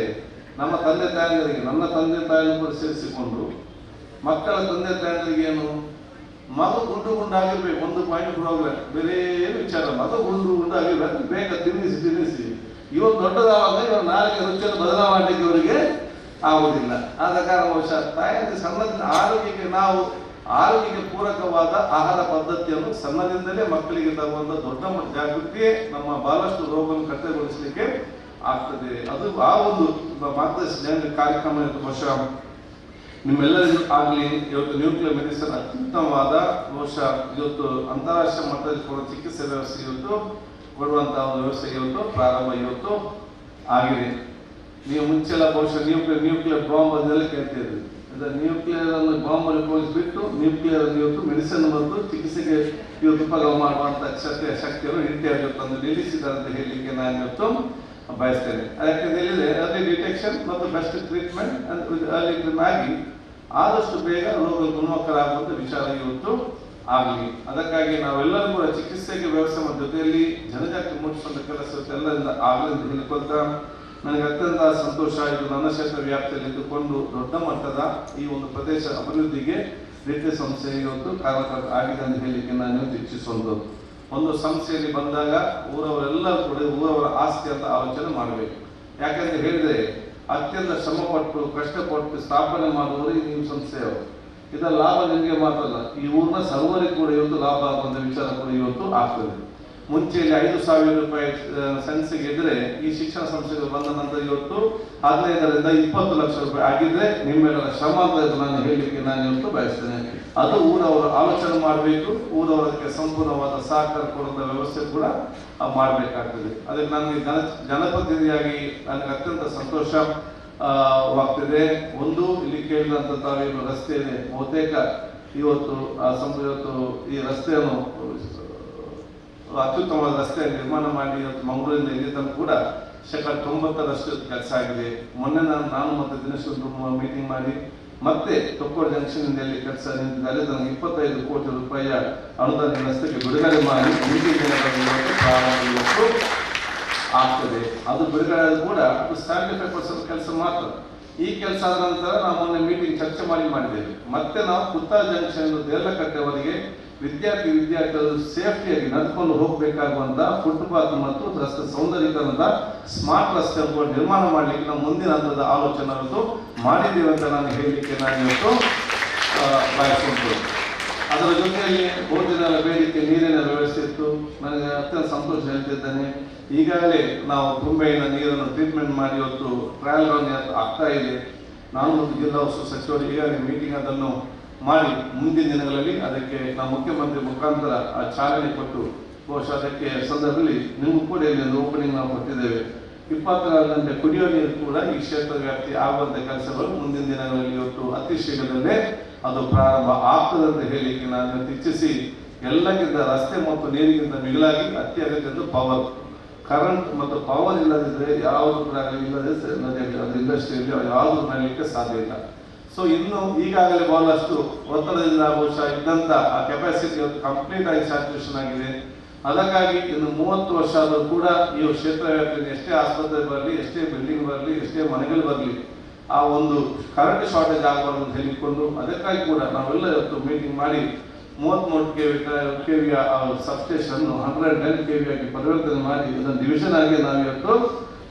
ನಮ್ಮ ತಂದೆ ತಾಯಂದರಿಗೆ, ನನ್ನ ತಂದೆ ತಾಯಿಯನ್ನು ಕೂಡ ಸೇರಿಸಿಕೊಂಡು ಮಕ್ಕಳ ತಂದೆ ತಾಯಂದರಿಗೆ ಏನು, ಮಗು ಗುಂಡಾಗಿರ್ಬೇಕು, 1 ಪಾಯಿಂಟ್ ಪ್ರೋಗ್ರಾಮ್, ಬೇರೆ ಏನು ವಿಚಾರ, ಮಗು ಗುಂಡಾಗಿರ್ಬೇಕು, ಬೇಗ ತಿನ್ನಿಸಿ ಇವತ್ತು ದೊಡ್ಡದಾವಾಗ ಇವರ ನಾಲಿಗೆ ರುಚಿಯನ್ನು ಬದಲಾವಣೆ ಮಾಡಲಿಕ್ಕೆ ಇವರಿಗೆ ಆಗುವುದಿಲ್ಲ. ಆದ ಕಾರಣ ಬಹುಶಃ ತಾಯಿಯ ಸಣ್ಣದಿಂದ ಆರೋಗ್ಯಕ್ಕೆ ಪೂರಕವಾದ ಆಹಾರ ಪದ್ಧತಿಯನ್ನು ಸಣ್ಣದಿಂದಲೇ ಮಕ್ಕಳಿಗೆ ತರುವಂಥ ದೊಡ್ಡ ಜಾಗೃತಿಯೇ ನಮ್ಮ ಬಹಳಷ್ಟು ರೋಗವನ್ನು ಕಡಿಮೆಗೊಳಿಸಲಿಕ್ಕೆ ಆಗ್ತದೆ. ಅದು ಆ ಒಂದು ಮಾರ್ಗದರ್ಶನ ಕಾರ್ಯಕ್ರಮ ಬಹುಶಃ ನಿಮ್ಮೆಲ್ಲರಿಗೂ ಆಗಲಿ. ಇವತ್ತು ನ್ಯೂಕ್ಲಿಯರ್ ಮೆಡಿಸಿನ್ ಅತ್ಯುತ್ತಮವಾದ ಬಹುಶಃ ಇವತ್ತು ಅಂತಾರಾಷ್ಟ್ರೀಯ ಮಟ್ಟದಲ್ಲಿ ಕೊಡುವ ಚಿಕಿತ್ಸೆ ವ್ಯವಸ್ಥೆ ಇವತ್ತು ಕೊಡುವಂತಹ ಒಂದು ವ್ಯವಸ್ಥೆ ಇವತ್ತು ಪ್ರಾರಂಭ ಇವತ್ತು ಆಗಿದೆ. ನೀವು ಮುಂಚೆಲ್ಲ ಬಹುಶಃ ನ್ಯೂಕ್ಲಿಯರ್ ಬಾಂಬ್ ಅದೆಲ್ಲ ಕೇಳ್ತಿದ್ರಿ. ನ್ಯೂಕ್ಲಿಯರ್ ಅನ್ನು ಬಾಂಬ್ ಅಲ್ಲಿ ಉಪಯೋಗಿಸ್ಬಿಟ್ಟು ನ್ಯೂಕ್ಲಿಯರ್ ಅನ್ನು ಇವತ್ತು ಮೆಡಿಸಿನ್ ಮತ್ತು ಚಿಕಿತ್ಸೆಗೆ ಇವತ್ತು ಉಪಯೋಗ ಮಾಡುವಂತ ಶಕ್ತಿಯನ್ನು ಇಂಡಿಯಾ ತಂದು ನಿಲ್ಲಿಸಿದ್ದಾರೆ ಅಂತ ಹೇಳಲಿಕ್ಕೆ ನಾನು ಇವತ್ತು ಬಯಸ್ತೇನೆ. ಯಾಕೆ ಹೇಳಿದ್ರೆ ಅರ್ಲಿ ಡಿಟೆಕ್ಷನ್ ಮತ್ತು ಬೆಸ್ಟ್ ಟ್ರೀಟ್ಮೆಂಟ್ ಆಗಿ ಆದಷ್ಟು ಬೇಗ ರೋಗ ಗುಣಮುಖರಾಗುವಂತ ವಿಚಾರ ಇವತ್ತು ಆಗಲಿ. ಅದಕ್ಕಾಗಿ ನಾವೆಲ್ಲರೂ ಕೂಡ ಚಿಕಿತ್ಸೆಗೆ ವ್ಯವಸ್ಥೆ ಮಾಡುವ ಜೊತೆಯಲ್ಲಿ ಜನಜಾಗೃತಿ ಮೂಡಿಸುವಂತ ಕೆಲಸ ಎಲ್ಲರಿಂದ ಆಗಲಿ ಅಂತ ಹೇಳಿಕೊಳ್ತಾ, ನನಗೆ ಅತ್ಯಂತ ಸಂತೋಷ ಆಯಿತು. ನನ್ನ ಕ್ಷೇತ್ರ ವ್ಯಾಪ್ತಿಯಲ್ಲಿ ಇದ್ದುಕೊಂಡು ದೊಡ್ಡ ಮಟ್ಟದ ಈ ಒಂದು ಪ್ರದೇಶ ಅಭಿವೃದ್ಧಿಗೆ ರೀತಿಯ ಸಂಸ್ಥೆ ಇವತ್ತು ಕಾರ್ಯಕರ್ತ ಆಗಿದೆ ಅಂತ ಹೇಳಲಿಕ್ಕೆ ನಾನು ಇವತ್ತು ಇಚ್ಛಿಸುವಂಥದ್ದು. ಒಂದು ಸಂಸ್ಥೆಯಲ್ಲಿ ಬಂದಾಗ ಊರವರೆಲ್ಲರೂ ಕೂಡ ಊರವರ ಆಸ್ತಿ ಅಂತ ಆಲೋಚನೆ ಮಾಡಬೇಕು. ಯಾಕಂತ ಹೇಳಿದ್ರೆ ಅತ್ಯಂತ ಶ್ರಮಪಟ್ಟು ಕಷ್ಟಪಟ್ಟು ಸ್ಥಾಪನೆ ಮಾಡುವವರು ಈ ನಿಮ್ಮ ಸಂಸ್ಥೆಯವರು. ಇದರ ಲಾಭ ನಿಮಗೆ ಮಾತ್ರ ಅಲ್ಲ, ಈ ಊರಿನ ಸರ್ವರಿಗೆ ಕೂಡ ಇವತ್ತು ಲಾಭ ಆಗುವಂಥ ವಿಚಾರ ಕೂಡ ಇವತ್ತು ಆಗ್ತದೆ. ಮುಂಚೆಯಲ್ಲಿ 5,000 ರೂಪಾಯಿ ಸೆನ್ಸ್ಗೆ ಇದ್ರೆ ಈ ಶಿಕ್ಷಣ ಸಂಸ್ಥೆಗೆ ಬಂದ ನಂತರ ಇವತ್ತು 15ರಿಂದ 20 ಲಕ್ಷ ರೂಪಾಯಿ ಆಗಿದ್ರೆ ನಿಮ್ಮೆಲ್ಲರ ಶ್ರಮ ಅಂತ ನಾನು ಹೇಳಲಿಕ್ಕೆ ನಾನು ಇವತ್ತು ಬಯಸ್ತೇನೆ. ಅದು ಊರವರು ಆಲೋಚನೆ ಮಾಡಬೇಕು, ಊರವರಕ್ಕೆ ಸಂಪೂರ್ಣವಾದ ಸಹಕಾರ ಕೊಡುವಂಥ ವ್ಯವಸ್ಥೆ ಕೂಡ ಮಾಡಬೇಕಾಗ್ತದೆ. ಅದಕ್ಕೆ ನನಗೆ ಜನಪ್ರತಿನಿಧಿಯಾಗಿ ನನಗೆ ಅತ್ಯಂತ ಸಂತೋಷವಾಗ್ತಿದೆ. ಒಂದು ಇಲ್ಲಿ ಕೇಳಿದಂಥ ತಾವೇನು ರಸ್ತೆ ಇದೆ, ಬಹುತೇಕ ಇವತ್ತು ಇವತ್ತು ಈ ರಸ್ತೆಯನ್ನು ಅತ್ಯುತ್ತಮವಾದ ರಸ್ತೆ ನಿರ್ಮಾಣ ಮಾಡಿ ಇವತ್ತು ಮಂಗಳೂರಿನ ಇಲ್ಲಿ ತನಕ ಕೂಡ 90% ಕೆಲಸ ಆಗಿದೆ. ಮೊನ್ನೆ ನಾನು ಮತ್ತು ದಿನೇಶ್ ಮೀಟಿಂಗ್ ಮಾಡಿ ಮತ್ತೆ ತೊಕ್ಕೋಡು ಜಂಕ್ಷನ್ ಇಂದ ಕೆಲಸ ನಿಂತಿದೆ. ಅಲ್ಲಿ ನನಗೆ 25 ಕೋಟಿ ರೂಪಾಯಿಯ ಅನುದಾನ ರಸ್ತೆಗೆ ಬಿಡುಗಡೆ ಮಾಡಿ ಮುಂದಿನ ದಿನಗಳಲ್ಲಿ ಪ್ರಾರಂಭ ಆಗ್ತದೆ. ಅದು ಬಿಡುಗಡೆ ಕೂಡ ಅದು 75% ಕೆಲಸ ಮಾತ್ರ. ಈ ಕೆಲಸ ಆದ ನಂತರ ನಾವು ಮೊನ್ನೆ ಮೀಟಿಂಗ್ ಚರ್ಚೆ ಮಾಡಿದ್ದೇವೆ. ಮತ್ತೆ ನಾವು ಪುತ್ತೂರು ಜಂಕ್ಷನ್ ದೇರ್ಲಕಟ್ಟೆವರೆಗೆ ವಿದ್ಯಾರ್ಥಿಗಳು ಸೇಫ್ಟಿಯಾಗಿ ನಡೆದುಕೊಂಡು ಹೋಗಬೇಕಾಗುವಂತ ಫುಟ್ಪಾತ್ ಮತ್ತು ರಸ್ತೆ ಸೌಂದರ್ಯೀಕರಣದ ಸ್ಮಾರ್ಟ್ ರಸ್ತೆ ನಿರ್ಮಾಣ ಮಾಡಲಿಕ್ಕೆ ನಾವು ಮುಂದಿನ ಹಂತದ ಆಲೋಚನೆ ಮಾಡಿದ್ದೇವೆ ಅಂತ ನಾನು ಹೇಳಲಿಕ್ಕೆ ನಾನು ಇವತ್ತು ಬಯಸುತ್ತೇನೆ. ಅದರ ಜೊತೆಯಲ್ಲಿ ಬಹುದಿನಗಳ ಬೇಡಿಕೆ ನೀರಿನ ವ್ಯವಸ್ಥೆ ಇತ್ತು. ನನಗೆ ಅತ್ಯಂತ ಸಂತೋಷ ಹೇಳ್ತಿದ್ದೇನೆ, ಈಗಾಗಲೇ ನಾವು ತುಂಬೆಯಿಂದ ನೀರನ್ನು ಟ್ರೀಟ್ಮೆಂಟ್ ಮಾಡಿ ಇವತ್ತು ಟ್ರಯಲ್ ರನ್ ಆಗ್ತಾ ಇದೆ. ನಾನು ಮತ್ತು ಜಿಲ್ಲಾ ಉಸ್ತುವಾರಿ ಸಚಿವರು ಈಗಾಗಲೇ ಮೀಟಿಂಗ್ ಅದನ್ನು ಮಾಡಿ ಮುಂದಿನ ದಿನಗಳಲ್ಲಿ ಅದಕ್ಕೆ ನಾವು ಮುಖ್ಯಮಂತ್ರಿ ಮುಖಾಂತರ ಚಾಲನೆ ಕೊಟ್ಟು ಬಹುಶಃ ಅದಕ್ಕೆ ಸಂದರ್ಭದಲ್ಲಿ ನಿಮಗೂ ಕೂಡ ಇಲ್ಲಿ ಒಂದು ಓಪನಿಂಗ್ ನಾವು ಕೊಟ್ಟಿದ್ದೇವೆ. 24 ಗಂಟೆ ಕುಡಿಯುವ ನೀರು ಕೂಡ ಈ ಕ್ಷೇತ್ರ ವ್ಯಾಪ್ತಿ ಆಗುವಂಥ ಕೆಲಸಗಳು ಮುಂದಿನ ದಿನಗಳಲ್ಲಿ ಇವತ್ತು ಅತಿ ಶೀಘ್ರದಲ್ಲೇ ಅದು ಪ್ರಾರಂಭ ಆಗ್ತದೆ ಅಂತ ಹೇಳಲಿಕ್ಕೆ ನಾನು ಇಚ್ಛಿಸಿ, ಎಲ್ಲಕ್ಕಿಂತ ರಸ್ತೆ ಮತ್ತು ನೀರಿಗಿಂತ ಮಿಗಿಲಾಗಿ ಅತಿ ಅಗತ್ಯದ್ದು ಪವರ್, ಕರೆಂಟ್ ಮತ್ತು ಪವರ್ ಇಲ್ಲದಿದ್ದರೆ ಯಾವುದು ಕೂಡ ಇಲ್ಲದೆ ಅದು ಇಂಡಸ್ಟ್ರಿಯಲ್ಲಿ ಯಾವುದು ಮಾಡಲಿಕ್ಕೆ ಸಾಧ್ಯ ಇಲ್ಲ. ಸೊ ಇನ್ನು ಈಗಾಗಲೇ ಬಹಳಷ್ಟು ಒತ್ತಡದಿಂದ ಬಹುಶಃ ಇದ್ದಂಥ ಆ ಕೆಪಾಸಿಟಿ ಕಂಪ್ಲೀಟ್ ಆಗಿ ಸ್ಯಾಚುರೇಷನ್ ಆಗಿದೆ. ಅದಕ್ಕಾಗಿ ಇನ್ನು 30 ವರ್ಷ ಆದರೂ ಕೂಡ ಈ ಕ್ಷೇತ್ರ ವ್ಯಾಪ್ತಿಯಲ್ಲಿ ಎಷ್ಟೇ ಆಸ್ಪತ್ರೆ ಬರಲಿ, ಎಷ್ಟೇ ಬಿಲ್ಡಿಂಗ್ ಬರಲಿ, ಎಷ್ಟೇ ಮನೆಗಳು ಬರಲಿ, ಆ ಒಂದು ಕರೆಂಟ್ ಶಾರ್ಟೇಜ್ ಆಗಬಾರ್ದು ಅಂತ ಹೇಳಿಕೊಂಡು ಅದಕ್ಕಾಗಿ ಕೂಡ ನಾವೆಲ್ಲ ಇವತ್ತು ಮೀಟಿಂಗ್ ಮಾಡಿ 33 KV ಸಬ್ಸ್ಟೇಷನ್ 110 KV ಆಗಿ ಪರಿವರ್ತನೆ ಮಾಡಿ ಅದನ್ನು ಡಿವಿಷನ್ ಆಗಿ ನಾವು ಇವತ್ತು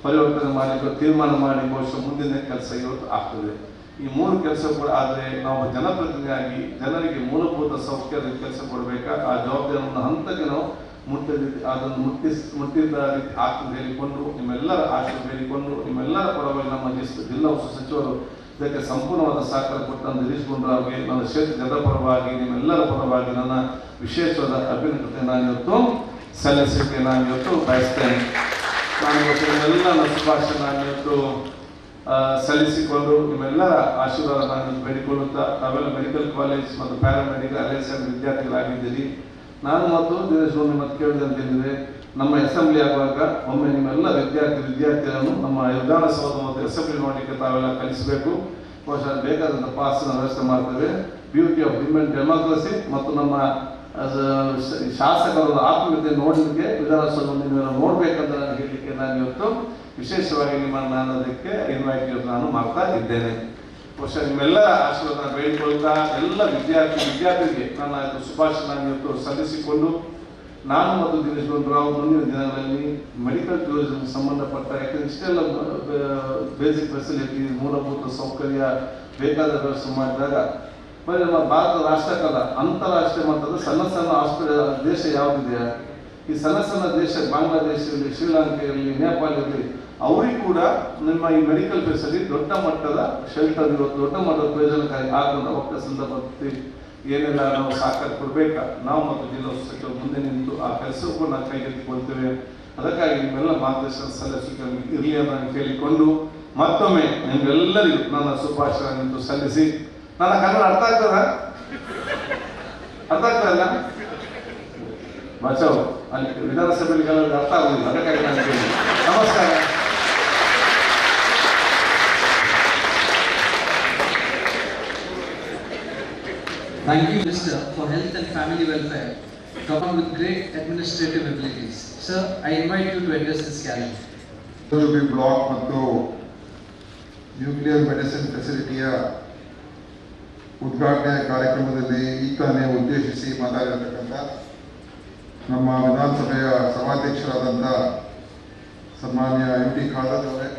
ಪರಿವರ್ತನೆ ಮಾಡಿ ತೀರ್ಮಾನ ಮಾಡಿ ಬಹುಶಃ ಮುಂದಿನ ಕೆಲಸ ಇವತ್ತು ಆಗ್ತದೆ. ಈ 3 ಕೆಲಸ ಕೂಡ ಆದರೆ ನಾವು ಜನಪ್ರತಿನಿಧಿಯಾಗಿ ಜನರಿಗೆ ಮೂಲಭೂತ ಸೌಕರ್ಯದ ಕೆಲಸ ಕೊಡಬೇಕಾ, ಆ ಜವಾಬ್ದಾರಿಯನ್ನು ಹಂತಕ್ಕೆ ನಾವು ಅದನ್ನು ಮುಟ್ಟಿದ್ದ ರೀತಿ ಆಗ್ತದೆ ಹೇಳಿಕೊಂಡು ನಿಮ್ಮೆಲ್ಲರ ಆಶೀರ್ವಾದ ಹೇಳಿಕೊಂಡು ನಿಮ್ಮೆಲ್ಲರ ಪರವಾಗಿ ನಮ್ಮ ಜಿಲ್ಲಾ ಉಸ್ತುವಾರಿ ಸಚಿವರು ಇದಕ್ಕೆ ಸಂಪೂರ್ಣವಾದ ಸಹಕಾರ ಕೊಟ್ಟಂತ ಇರಿಸಿಕೊಂಡ್ರೆ ನನ್ನ ಕ್ಷೇತ್ರ ಜನರ ಪರವಾಗಿ ನಿಮ್ಮೆಲ್ಲರ ಪರವಾಗಿ ನನ್ನ ವಿಶೇಷವಾದ ಅಭಿನಂದನೆ ನಾನು ಇವತ್ತು ಸಲ್ಲಿಸಲಿಕ್ಕೆ ನಾನು ಇವತ್ತು ಬಯಸ್ತೇನೆ. ನಾನು ಇವತ್ತು ನಿಮ್ಮೆಲ್ಲ ನನ್ನ ಶುಭಾಶಯ ನಾನು ಇವತ್ತು ಸಲ್ಲಿಸಿಕೊಂಡು ನಿಮ್ಮೆಲ್ಲರ ಆಶೀರ್ವಾದ ನಾನು ಬೇಡಿಕೊಳ್ಳುತ್ತಾ, ತಾವೆಲ್ಲ ಮೆಡಿಕಲ್ ಕಾಲೇಜ್ ಮತ್ತು ಪ್ಯಾರಾಮೆಡಿಕಲ್ ಅಲೈನ್ಸ್ ವಿದ್ಯಾರ್ಥಿಗಳಾಗಿದ್ದೀರಿ. ನಾನು ಮತ್ತು ದಿನೇಶ್ ಮತ್ತೆ ಕೇಳಿದಂತೇಳಿದರೆ ನಮ್ಮ ಅಸೆಂಬ್ಲಿ ಆಗುವಾಗ ಒಮ್ಮೆ ನಿಮ್ಮೆಲ್ಲ ವಿದ್ಯಾರ್ಥಿಗಳನ್ನು ನಮ್ಮ ವಿಧಾನಸೌಧ ಮತ್ತು ಅಸೆಂಬ್ಲಿ ಮಾಡಲಿಕ್ಕೆ ತಾವೆಲ್ಲ ಕಲಿಸಬೇಕು. ಬಹುಶಃ ಬೇಕಾದಂಥ ಪಾಸಿನ ವ್ಯವಸ್ಥೆ ಮಾಡ್ತೇವೆ. ಬ್ಯೂಟಿ ಆಫ್ ವಿಮೆನ್ ಡೆಮಾಕ್ರಸಿ ಮತ್ತು ನಮ್ಮ ಶಾಸಕರ ಆತ್ಮೀಯತೆ ನೋಡಲಿಕ್ಕೆ ವಿಧಾನಸೌಧವನ್ನು ನೀವೆಲ್ಲ ನೋಡಬೇಕಂತ ನಾನು ಹೇಳಲಿಕ್ಕೆ ನಾನು ಇವತ್ತು ವಿಶೇಷವಾಗಿ ನಾನು ಅದಕ್ಕೆ ಇನ್ವೈಟ್ ನಾನು ಮಾಡ್ತಾ ಇದ್ದೇನೆ. ಬಹುಶಃ ನಿಮ್ಮೆಲ್ಲರ ಆಶೀರ್ವಾದ ಬೇಡಿಕೊಳ್ತಾ ಎಲ್ಲ ವಿದ್ಯಾರ್ಥಿಗಳಿಗೆ ನನ್ನ ಶುಭಾಶಯ ನಾನು ಇವತ್ತು ಸಲ್ಲಿಸಿಕೊಂಡು ನಾನು ಮತ್ತು ದಿನೇಶ್ ಗುಂಡೂರಾವ್ ಮುಂದಿನ ದಿನಗಳಲ್ಲಿ ಮೆಡಿಕಲ್ ಟೂರಿಸಂ ಸಂಬಂಧಪಟ್ಟ ಯಾಕಂದ್ರೆ ಇಷ್ಟೆಲ್ಲ ಬೇಸಿಕ್ ಫೆಸಿಲಿಟಿ ಮೂಲಭೂತ ಸೌಕರ್ಯ ಬೇಕಾದ ವ್ಯವಸ್ಥೆ ಮಾಡಿದಾಗ ಬರೀ ನಮ್ಮ ಭಾರತ ರಾಷ್ಟ್ರಕ್ಕಲ್ಲ ಅಂತಾರಾಷ್ಟ್ರೀಯ ಮಟ್ಟದ ಸಣ್ಣ ಹಾಸ್ಪಿಟಲ್ ದೇಶ ಯಾವುದಿದೆಯಾ, ಈ ಸಣ್ಣ ದೇಶ ಬಾಂಗ್ಲಾದೇಶ ಇರಲಿ, ಶ್ರೀಲಂಕಾ ಇರಲಿ, ನೇಪಾಳ ಇರಲಿ, ಅವರಿಗೂ ಕೂಡ ನಿಮ್ಮ ಈ ಮೆಡಿಕಲ್ ಫೆಸಿಲಿಟಿ ದೊಡ್ಡ ಮಟ್ಟದ ಶೆಲ್ಟರ್ ಇವತ್ತು ದೊಡ್ಡ ಮಟ್ಟದ ಪ್ರಯೋಜನಕಾರಿ ಆಗುವಂಥ ಅವಕಾಶ ಸಂದರ್ಭದಲ್ಲಿ ಏನೆಲ್ಲ ನಾವು ಸಹಕಾರ ಕೊಡಬೇಕಾ, ನಾವು ಮತ್ತು ಜಿಲ್ಲಾ ಸಚಿವರು ಮುಂದೆ ನಿಂತು ಆ ಕೆಲಸಕ್ಕೂ ಕೂಡ ನಾವು ಕೈಗೆತ್ತಿಕೊಳ್ತೇವೆ. ಅದಕ್ಕಾಗಿ ನಿಮ್ಮೆಲ್ಲ ಮಾರ್ಗದರ್ಶನ ಸಲ್ಲಿಸಲಿಕ್ಕೆ ಇರಲಿ ಅಂತ ನಾನು ಕೇಳಿಕೊಂಡು ಮತ್ತೊಮ್ಮೆ ನಿಮ್ಗೆಲ್ಲರಿಗೂ ನನ್ನ ಶುಭಾಶಯ ನಿಂತು ಸಲ್ಲಿಸಿ, ನನ್ನ ಕನ್ನಡ ಅರ್ಥ ಆಗ್ತದ ಬಚಾವ್ ಅಲ್ಲಿ ವಿಧಾನಸಭೆಯಲ್ಲಿ ಕೆಲವರಿಗೆ ಅರ್ಥ ಆಗುದಿಲ್ಲ, ಅದಕ್ಕಾಗಿ ನಾನು ಕೇಳಿ ನಮಸ್ಕಾರ. Thank you, Minister, for Health and Family Welfare, governed with great administrative abilities. Sir, I invite you to address this gathering. Block ಮತ್ತು ನ್ಯೂಕ್ಲಿಯರ್ ಮೆಡಿಸಿನ್ ಫೆಸಿಲಿಟಿಯ ಉದ್ಘಾಟನೆ ಕಾರ್ಯಕ್ರಮದಲ್ಲಿ ಈ ತಾನೇ ಉದ್ದೇಶಿಸಿ ಮಾತಾಡಿರತಕ್ಕಂಥ ನಮ್ಮ ವಿಧಾನಸಭೆಯ ಸಭಾಧ್ಯಕ್ಷರಾದಂಥ ಸನ್ಮಾನ್ಯ MT ಖಾದರ್ ಅವರೇ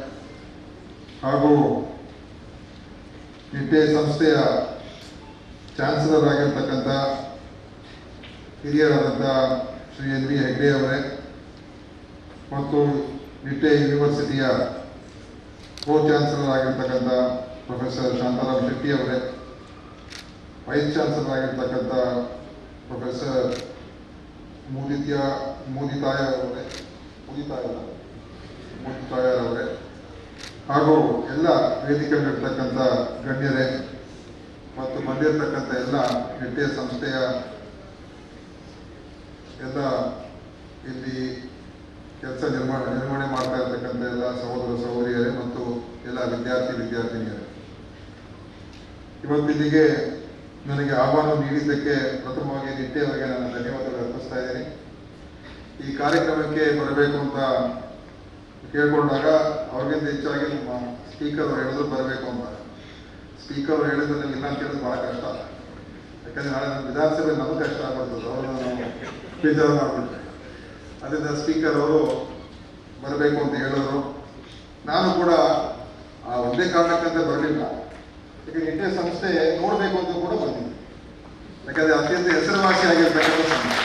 ಹಾಗೂ ನಿಟ್ಟೆ ಸಂಸ್ಥೆಯ ಚಾನ್ಸಲರ್ ಆಗಿರ್ತಕ್ಕಂಥ ಹಿರಿಯರಾದಂಥ ಶ್ರೀ ಎನ್ ವಿ ಹೆಗ್ಡೆ ಅವರೇ ಮತ್ತು ನಿಟ್ಟೆ ಯೂನಿವರ್ಸಿಟಿಯ ಕೋ ಚಾನ್ಸಲರ್ ಆಗಿರ್ತಕ್ಕಂಥ ಪ್ರೊಫೆಸರ್ ಶಾಂತಾರಾಮ್ ಶೆಟ್ಟಿ ಅವರೇ, ವೈಸ್ ಚಾನ್ಸಲರ್ ಆಗಿರ್ತಕ್ಕಂಥ ಪ್ರೊಫೆಸರ್ ಮೋದಿತಾಯರ್ ಅವರೇ ಹಾಗೂ ಎಲ್ಲ ವೇದಿಕೆಯಲ್ಲಿರ್ತಕ್ಕಂಥ ಗಣ್ಯರೇ ಮತ್ತು ಬಂದಿರತಕ್ಕಂಥ ಎಲ್ಲ ನಿಟ್ಟೆ ಸಂಸ್ಥೆಯ ಎಲ್ಲ ಇಲ್ಲಿ ಕೆಲಸ ನಿರ್ವಹಣೆ ಮಾಡ್ತಾ ಇರ್ತಕ್ಕಂಥ ಎಲ್ಲ ಸಹೋದರ ಸಹೋದರಿಯರೇ ಮತ್ತು ಎಲ್ಲ ವಿದ್ಯಾರ್ಥಿನಿಯರೇ, ಇವತ್ತಿಲ್ಲಿಗೆ ನನಗೆ ಆಹ್ವಾನ ನೀಡಿದ್ದಕ್ಕೆ ಪ್ರಥಮವಾಗಿ ನಿಟ್ಟೆ ಅವರಿಗೆ ನಾನು ಧನ್ಯವಾದಗಳು ಅರ್ಪಿಸ್ತಾ ಇದ್ದೀನಿ. ಈ ಕಾರ್ಯಕ್ರಮಕ್ಕೆ ಬರಬೇಕು ಅಂತ ಕೇಳ್ಕೊಂಡಾಗ ಅವ್ರಿಗಿಂತ ಹೆಚ್ಚಾಗಿ ನಮ್ಮ ಸ್ಪೀಕರ್ ಅವರು ಹೇಳಿದ್ರು ಬರಬೇಕು ಅಂತ. ಸ್ಪೀಕರ್ ಅವರು ಹೇಳಿದ್ರೆ ನನಗೆ ಇಲ್ಲ ಅಂತ ಹೇಳೋದು ಭಾಳ ಕಷ್ಟ, ಯಾಕಂದರೆ ನಾಳೆ ನನ್ನ ವಿಧಾನಸಭೆ ನಮಗೆ ಕಷ್ಟ ಆಗ್ಬರ್ತದೆ, ಅವರು ನಾನು ಬೇಜಾರು ಮಾಡಿಬಿಟ್ರೆ. ಅದರಿಂದ ಸ್ಪೀಕರ್ ಅವರು ಬರಬೇಕು ಅಂತ ಹೇಳಿದ್ರು. ನಾನು ಕೂಡ ಒಂದೇ ಕಾರಣಕ್ಕಂತ ಬರಲಿಲ್ಲ, ಯಾಕಂದ್ರೆ ನಿಟ್ಟೆ ಸಂಸ್ಥೆ ನೋಡಬೇಕು ಅಂತ ಕೂಡ ಬಂದಿದ್ದೆ, ಯಾಕಂದರೆ ಅತ್ಯಂತ ಹೆಸರುವಾಸಿ ಆಗಿರ್ತಕ್ಕಂಥ ಸಂಸ್ಥೆ.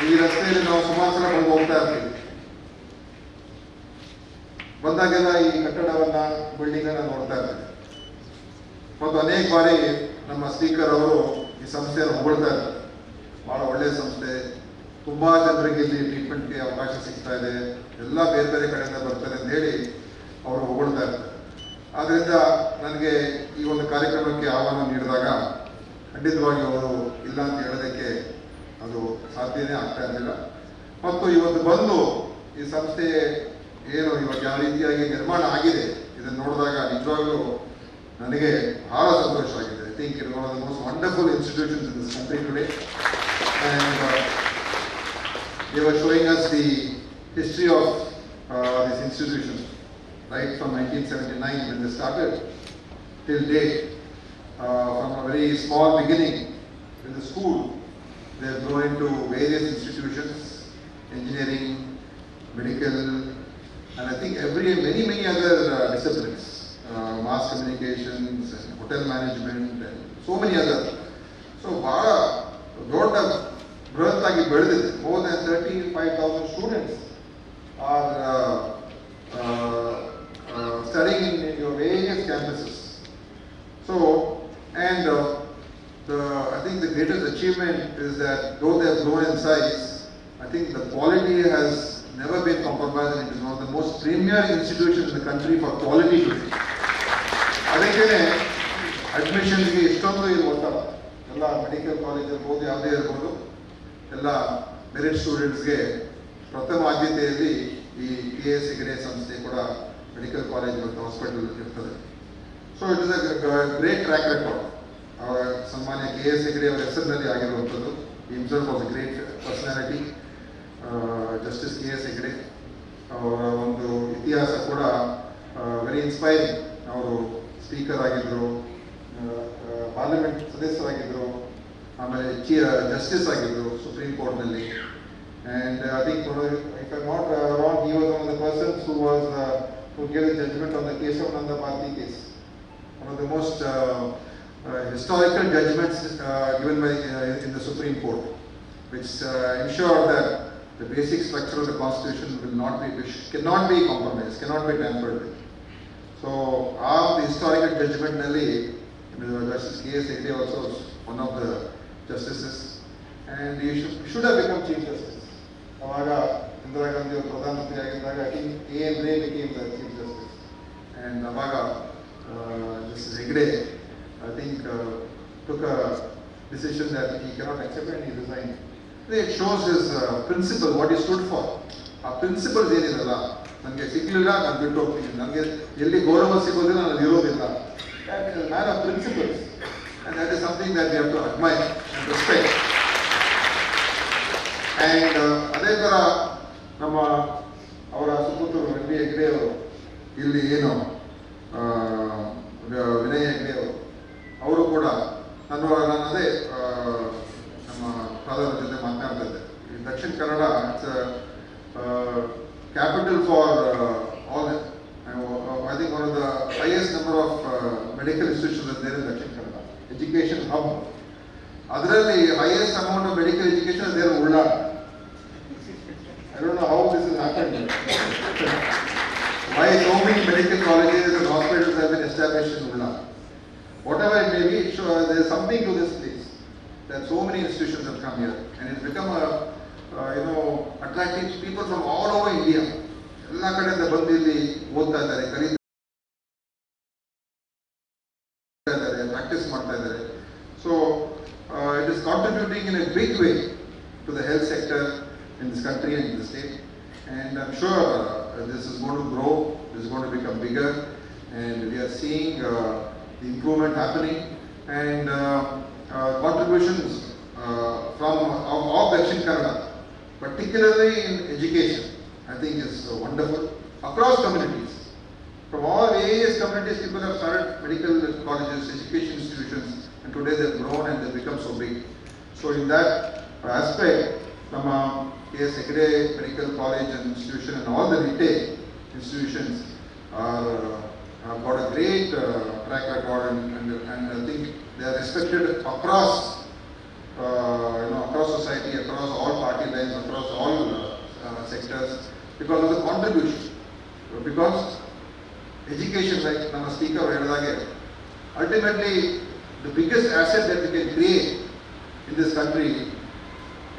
ಈ ರಸ್ತೆಯಲ್ಲಿ ನಾವು ಸುಮಾರು ಸಲ ಬಂದು ಹೋಗ್ತಾ ಇರ್ತೀವಿ, ಬಂದಾಗೆಲ್ಲ ಈ ಕಟ್ಟಡವನ್ನ ಬಿಲ್ಡಿಂಗ್ ಅನ್ನ ನೋಡ್ತಾ ಇರ್ತೀವಿ ಮತ್ತು ಅನೇಕ ಬಾರಿ ನಮ್ಮ ಸ್ಪೀಕರ್ ಅವರು ಈ ಸಂಸ್ಥೆಯನ್ನು ಹೊಗಳ್ತಾ ಇರ್ತಾರೆ. ಬಹಳ ಒಳ್ಳೆಯ ಸಂಸ್ಥೆ, ತುಂಬಾ ಜನರಿಗೆ ಇಲ್ಲಿ ಟ್ರೀಟ್ಮೆಂಟ್ಗೆ ಅವಕಾಶ ಸಿಗ್ತಾ ಇದೆ, ಎಲ್ಲ ಬೇರೆ ಬೇರೆ ಕಡೆಯಿಂದ ಬರ್ತಾರೆ ಅಂತ ಹೇಳಿ ಅವರು ಹೊಗಳ್ತಾ ಇರ್ತಾರೆ. ಆದ್ರಿಂದ ನನಗೆ ಈ ಒಂದು ಕಾರ್ಯಕ್ರಮಕ್ಕೆ ಆಹ್ವಾನ ನೀಡಿದಾಗ ಖಂಡಿತವಾಗಿ ಅವರು ಇಲ್ಲ ಅಂತ ಹೇಳೋದಕ್ಕೆ ಅದು ಸಾಧ್ಯನೇ ಆಗ್ತಾ ಇರಲಿಲ್ಲ. ಮತ್ತು ಇವತ್ತು ಬಂದು ಈ ಸಂಸ್ಥೆ ಏನು ಇವಾಗ ಯಾವ ರೀತಿಯಾಗಿ ನಿರ್ಮಾಣ ಆಗಿದೆ ಇದನ್ನು ನೋಡಿದಾಗ ನಿಜವಾಗ್ಲೂ ನನಗೆ ಬಹಳ ಸಂತೋಷ ಆಗಿದೆ. I think it one of the most wonderful institutions in this country today. And they were showing us the history of this institution, right from 1979 when they started till date. From a very small beginning in the school, they have grown into various institutions, engineering, medical, and I think many other disciplines, mass communications, and hotel management, and so many other. So, ದೊಡ್ಡ ಬೃಹತ್ತಾಗಿ ಬೆಳೆದಿದೆ. More than 35,000 students are studying in your various campuses. So, and I think the greatest achievement is that though they have grown in size, I think the quality has never been compromised, and it is one of the most premier institutions in the country for quality today. ಅದಕ್ಕೆ ಅಡ್ಮಿಷನ್ಗೆ ಇಷ್ಟೊಂದು ಇದು ಒತ್ತಡ, ಎಲ್ಲ medical college ಇರ್ಬೋದು, ಯಾವುದೇ ಇರ್ಬೋದು, ಎಲ್ಲ merit ಸ್ಟೂಡೆಂಟ್ಸ್ಗೆ ಪ್ರಥಮ ಆದ್ಯತೆಯಲ್ಲಿ ಈ KS ಹೆಗ್ಡೆ ಸಂಸ್ಥೆ ಕೂಡ ಮೆಡಿಕಲ್ ಕಾಲೇಜ್ ಮತ್ತು ಹಾಸ್ಪಿಟಲ್ ಇರ್ತದೆ. So it is a great track record. ಸನ್ಮಾನ್ಯ KS ಹೆಗ್ಡೆ ಅವರ ಹೆಸರಿನಲ್ಲಿ ಆಗಿರುವಂಥದ್ದು. Himself was a great personality. Justice KS Hegde ಅವರ ಒಂದು ಇತಿಹಾಸ ಕೂಡ ವೆರಿ ಇನ್ಸ್ಪೈರಿಂಗ್. ಅವರು ಸ್ಪೀಕರ್ ಆಗಿದ್ದರು, ಪಾರ್ಲಿಮೆಂಟ್ ಸದಸ್ಯರಾಗಿದ್ದರು, ಆಮೇಲೆ ಜಸ್ಟಿಸ್ ಆಗಿದ್ದರು ಸುಪ್ರೀಂ ಕೋರ್ಟ್ನಲ್ಲಿ. And I think if I not wrong, he was one of the persons who gave the judgment on the Kesavananda Bharati case, one of the most historical judgments given by in the Supreme Court, which ensured that the basic structure of the Constitution cannot be compromised, cannot be tampered with. So, the historical judgment nalli Justice KS Hegde also was one of the justices, and he should have become Chief Justice. Avaga Indira Gandhi ಅವರು ಪ್ರಧಾನಮಂತ್ರಿ ಆಗಿದ್ದಾಗ I think A.N. Ray became the Chief Justice, and Avaga Justice Hegde I think took a decision that he cannot accept and he resigned. It shows his principle, what he stood for. ಆ principles ಏನಿರಲ್ಲ, ನನಗೆ ಸಿಗಲಿಲ್ಲ ನಾನು ಬಿಟ್ಟು ಹೋಗ್ತೀನಿ, ನನಗೆ ಎಲ್ಲಿ ಗೌರವ ಸಿಗೋದಿಲ್ಲ ನಾನು ಇರೋದಿಲ್ಲ. That is a man of principles, and that is something that we have to admire and respect. And ಅದೇ ಥರ ನಮ್ಮ ಅವರ ಸುಪುತ್ರರು ಎನ್ ವಿ ಹೆಗ್ಡೆ ಅವರು, ಇಲ್ಲಿ ಏನು ವಿನಯ್ ಹೆಗ್ಡೆ ಅವರು ಕೂಡ ನಾನು ಅದೇ ನಮ್ಮ ಫಾದರ್ ಜೊತೆ ಮಾತನಾಡ್ತಾ ಇದ್ದೆ. ಈ Dakshina Kannada it's capital for all. I think one of the highest number of medical institutions are there in Dakshin Kannada, education hub. ಅದರಲ್ಲಿ highest amount of medical education is there in Ullad. I don't know how this has happened. Why so many medical colleges and hospitals have been established in Ullad. Whatever it may be, there is something to this place. That so many institutions have come here, and it's become attracting people from all over India. ಎಲ್ಲ ಕಡೆಯಿಂದ ಬಂದು ಇಲ್ಲಿ ಓದ್ತಾ ಇದ್ದಾರೆ, ಕಲಿತಾ ಇದ್ದಾರೆ, practice ಮಾಡ್ತಾ ಇದ್ದಾರೆ. So it is contributing in a big way to the health sector in this country and in the state. And I'm sure this is going to grow, this is going to become bigger, and we are seeing the improvement happening, and contributions from of Dakshin Kannada, particularly in education, I think is wonderful across communities. From all various communities, people have started medical colleges, education institutions, and today they've grown and they've become so big. So in that aspect, Nama K.S. Hegde Medical College and Institution and all the retail institutions have got a great track record, and I think they are respected across across society, across all party lines, across all sectors, because of the contribution. Because education, like Nama speaker ಹೇಳಿದಾಗೆ, ultimately the biggest asset that we can create in this country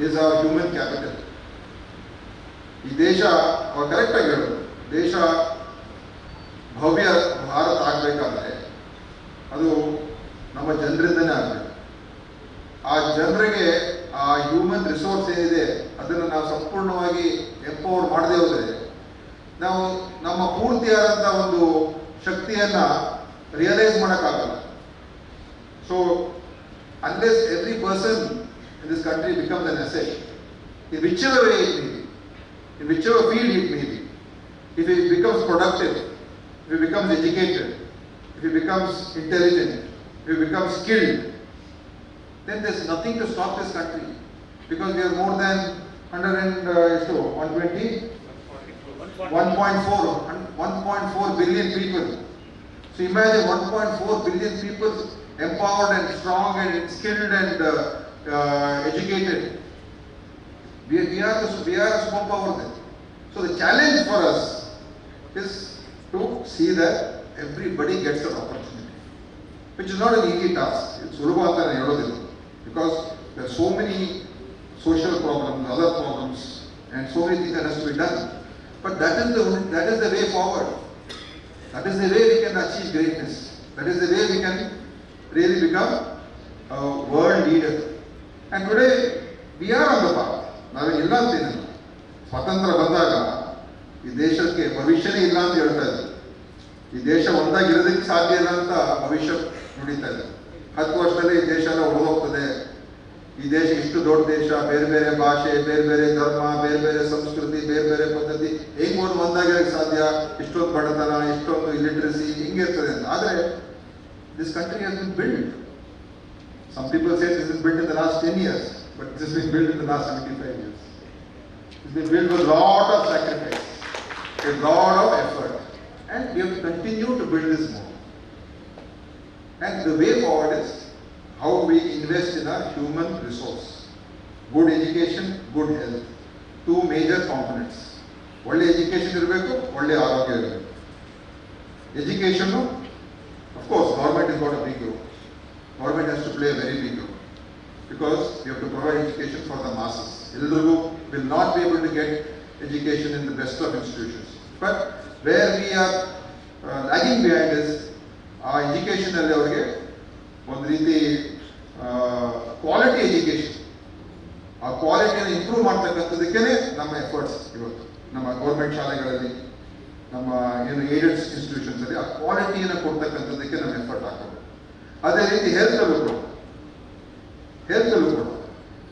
is our human capital. ಈ ದೇಶ correct ಆಗಿ ಹೇಳೋದು, ದೇಶ ಭವ್ಯ ಭಾರತ ಆಗಬೇಕಾದ್ರೆ ಅದು ನಮ್ಮ ಜನರಿಂದನೇ ಆಗಬೇಕು. ಆ ಜನರಿಗೆ ಆ ಹ್ಯೂಮನ್ ರಿಸೋರ್ಸ್ ಏನಿದೆ ಅದನ್ನು ನಾವು ಸಂಪೂರ್ಣವಾಗಿ ಎಂಪವರ್ ಮಾಡದೇ ಹೋದರೆ ನಾವು ನಮ್ಮ ಪೂರ್ತಿಯಾದಂಥ ಒಂದು ಶಕ್ತಿಯನ್ನು ರಿಯಲೈಸ್ ಮಾಡೋಕ್ಕಾಗಲ್ಲ. So unless every person in this country becomes an asset, in whichever way it may be, in whichever field it may be. If he becomes productive, if he becomes educated, if he becomes intelligent, if he becomes skilled, then there's nothing to stop this country, because we are more than 1.4 billion people. So imagine 1.4 billion people empowered and strong and skilled and educated. We are a superpower then. So the challenge for us is to see that everybody gets an opportunity, which is not an easy task. It's ಸುಲಭ ಅಂತ ನಾನು ಹೇಳೋದಿಲ್ಲ, because there are so many social problems, other problems, and so many things that has to be done. But that is the way forward. That is the way we can achieve greatness. That is the way we can really become a world leader. And today we are on the path. ನಾವೇನಿಲ್ಲ ಅಂತೇನಿಲ್ಲ. ಸ್ವಾತಂತ್ರ್ಯ ಬಂದಾಗ ಈ ದೇಶಕ್ಕೆ ಭವಿಷ್ಯನೇ ಇಲ್ಲ ಅಂತ ಹೇಳ್ತಾ ಇದ್ದಾರೆ. ಈ ದೇಶ ಒಂದಾಗಿರೋದಕ್ಕೆ ಸಾಧ್ಯ ಇಲ್ಲ ಅಂತ ಭವಿಷ್ಯ ನುಡಿತಾ ಇದೆ. 10 ವರ್ಷದಲ್ಲಿ ಈ ದೇಶ ಎಲ್ಲ ಉಳಿದೋಗ್ತದೆ. ಈ ದೇಶ ಇಷ್ಟು ದೊಡ್ಡ ದೇಶ, ಬೇರೆ ಬೇರೆ ಭಾಷೆ, ಬೇರೆ ಬೇರೆ ಧರ್ಮ, ಬೇರೆ ಬೇರೆ ಸಂಸ್ಕೃತಿ, ಬೇರೆ ಬೇರೆ ಪದ್ಧತಿ, ಹೆಂಗ್ ಒಂದಾಗಿರೋಕ್ಕೆ ಸಾಧ್ಯ? ಇಷ್ಟೊಂದು ಬಡತನ, ಇಷ್ಟೊಂದು ಇಲಿಟ್ರಸಿ, ಹಿಂಗಿರ್ತದೆ ಅಂತ. ಆದರೆ this country has been built. Some people say this is built in the last 10 years, but this has been built in the last 75 years. It's been built with a lot of sacrifice, a lot of effort, and we have to continue to build this more. And the way forward is how we invest in our human resource. Good education, good health. Two major components. ಒಳ್ಳೆ education ಇರಬೇಕು, ಒಳ್ಳೆ ಆರೋಗ್ಯ ಇರಬೇಕು. Education, of course, government has got a big role. Government has to play a very big role, because we have to provide education for the masses. Eldrigu will not be able to get education in the best of institutions. But where we are lagging behind is our education ಅಲ್ಲಿ ಅವರಿಗೆ ಒಂದು ರೀತಿ quality education, ಆ ಕ್ವಾಲಿಟಿಯನ್ನು improve ಮಾಡ್ತಕ್ಕಂಥದಕ್ಕೇ ನಮ್ಮ efforts ಇವತ್ತು ನಮ್ಮ government ಶಾಲೆಗಳಲ್ಲಿ, ನಮ್ಮ ಏನು ಏಡೆಡ್ ಇನ್ಸ್ಟಿಟ್ಯೂಷನ್ಸ್ ಅಲ್ಲಿ ಆ ಕ್ವಾಲಿಟಿಯನ್ನು ಕೊಡ್ತಕ್ಕಂಥದ್ದಕ್ಕೆ ನಮ್ಮ ಎಫರ್ಟ್ ಹಾಕೋದು. ಅದೇ ರೀತಿ ಹೆಲ್ತ್ ಅಲ್ಲೂ ಕೂಡ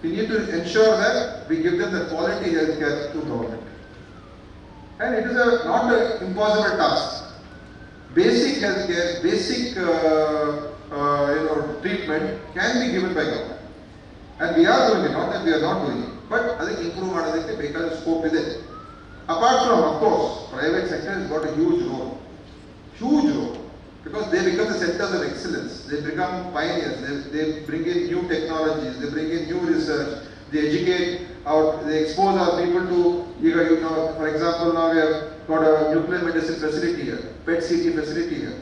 we need to ensure that we give them the quality health care to government, and it is not an impossible task. Basic health care, basic treatment can be given by government, and we are doing it, not that we are not doing it, but ಅದಕ್ಕೆ improve ಮಾಡೋದಕ್ಕೆ ಬೇಕಾದ scope ಇದೆ. Apart from, of course, private sector has got a huge role. Because they become the centers of excellence, they become pioneers, they bring in new technologies, they bring in new research, they educate out, they expose our people to, you know, for example, now we have got a nuclear medicine facility here, PET-CT facility here.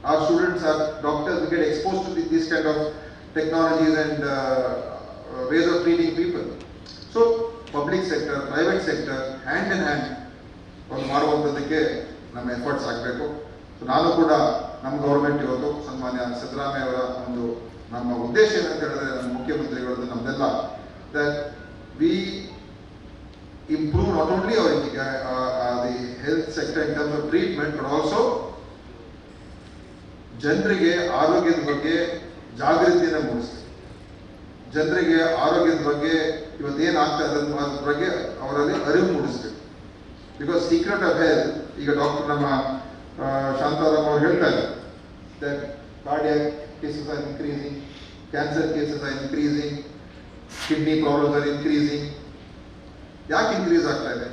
Our students, our doctors, we get exposed to these kind of technologies and ways of treating people. So, public sector, private sector, hand in hand, ಒಂದು ಮಾಡುವಂಥದ್ದಕ್ಕೆ ನಮ್ಮ efforts ಆಗಬೇಕು. So ನಾನು ಕೂಡ ನಮ್ಮ government ಇವತ್ತು ಸನ್ಮಾನ್ಯ ಸಿದ್ದರಾಮಯ್ಯ ಅವರ ಒಂದು ನಮ್ಮ ಉದ್ದೇಶ ಏನಂತ ಹೇಳಿದ್ರೆ ನಮ್ಮ ಮುಖ್ಯಮಂತ್ರಿಗಳದ್ದು ನಮ್ದೆಲ್ಲ that we improve not only our the health sector in terms of treatment but also ಜನರಿಗೆ ಆರೋಗ್ಯದ ಬಗ್ಗೆ ಜಾಗೃತಿಯನ್ನು ಮೂಡಿಸ್ತೀವಿ. ಜನರಿಗೆ ಆರೋಗ್ಯದ ಬಗ್ಗೆ ಇವತ್ತೇನು ಆಗ್ತಾ ಇದೆ ಅದ್ರ ಬಗ್ಗೆ ಅವರಲ್ಲಿ ಅರಿವು ಮೂಡಿಸ್ಬೇಕು. ಬಿಕಾಸ್ ಸೀಕ್ರೆಟ್ ಆಫ್ ಹೆಲ್ತ್, ಈಗ ಡಾಕ್ಟರ್ ನಮ್ಮ ಶಾಂತಾರಾಮ್ ಅವರು ಹೇಳ್ತಾ ಇದ್ದಾರೆ that cardiac cases are increasing, cancer cases are increasing, kidney problems are increasing. ಯಾಕೆ ಇನ್ಕ್ರೀಸ್ ಆಗ್ತಾ ಇದೆ?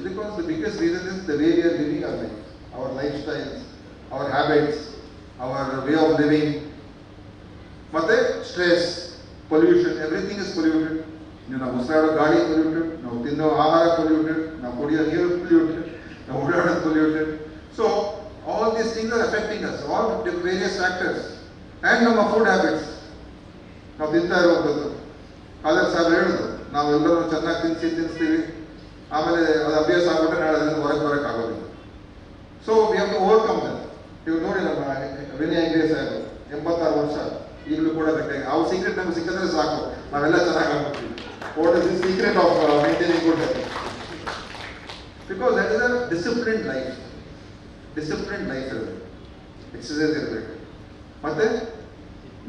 Because the biggest reason is the way we are living our life, our lifestyles, our habits, our way of living, ಮತ್ತೆ stress, pollution, everything is polluted. ನಾವು ಉಸಿರಾಡೋ ಗಾಳಿ polluted, ನಾವು ತಿನ್ನೋ ಆಹಾರ polluted, ನಾವು ಕುಡಿಯೋ ನೀರು polluted, ನಾವು ಓಡಾಡೋದು polluted. So all these things are affecting us, all the various factors. And ನಮ್ಮ ಫುಡ್ ಹ್ಯಾಬಿಟ್ಸ್, ನಾವು ತಿಂತಾ ಇರುವಂಥದ್ದು. ಕಾಲರ್ ಸಾಹೇಬ್ ಹೇಳಿದ್ರು, ನಾವು ಎಲ್ಲರೂ ಚೆನ್ನಾಗಿ ತಿನ್ನಿಸ್ತೀವಿ, ಆಮೇಲೆ ಅದು ಅಭ್ಯಾಸ ಆಗ್ಬಿಟ್ರೆ ನಾಳೆ ಅದರಿಂದ ಹೊರಗೆ ಬರೋಕ್ಕಾಗೋದಿಲ್ಲ. So we have to overcome that. ಇವಾಗ ನೋಡಿ ನಮ್ಮ ವಿನಯ್ ಹೆಗ್ಡೆ ಸಾಹೇಬ್ 86 ವರ್ಷ, ಈಗಲೂ ಕೂಡ ಗಟ್ಟಿಯಾಗಿ. ಅವ್ರ ಸೀಕ್ರೆಟ್ ನಮ್ಗೆ ಸಿಕ್ಕಿದ್ರೆ ಸಾಕು, ನಾವೆಲ್ಲ ಚೆನ್ನಾಗಿ ಆಗ್ಬಿಡ್ತೀವಿ. What is the secret of maintaining good health? Because that is a disciplined life. Disciplined life ಇರಬೇಕು, ಎಕ್ಸಸೈಸ್ ಇರಬೇಕು, ಮತ್ತೆ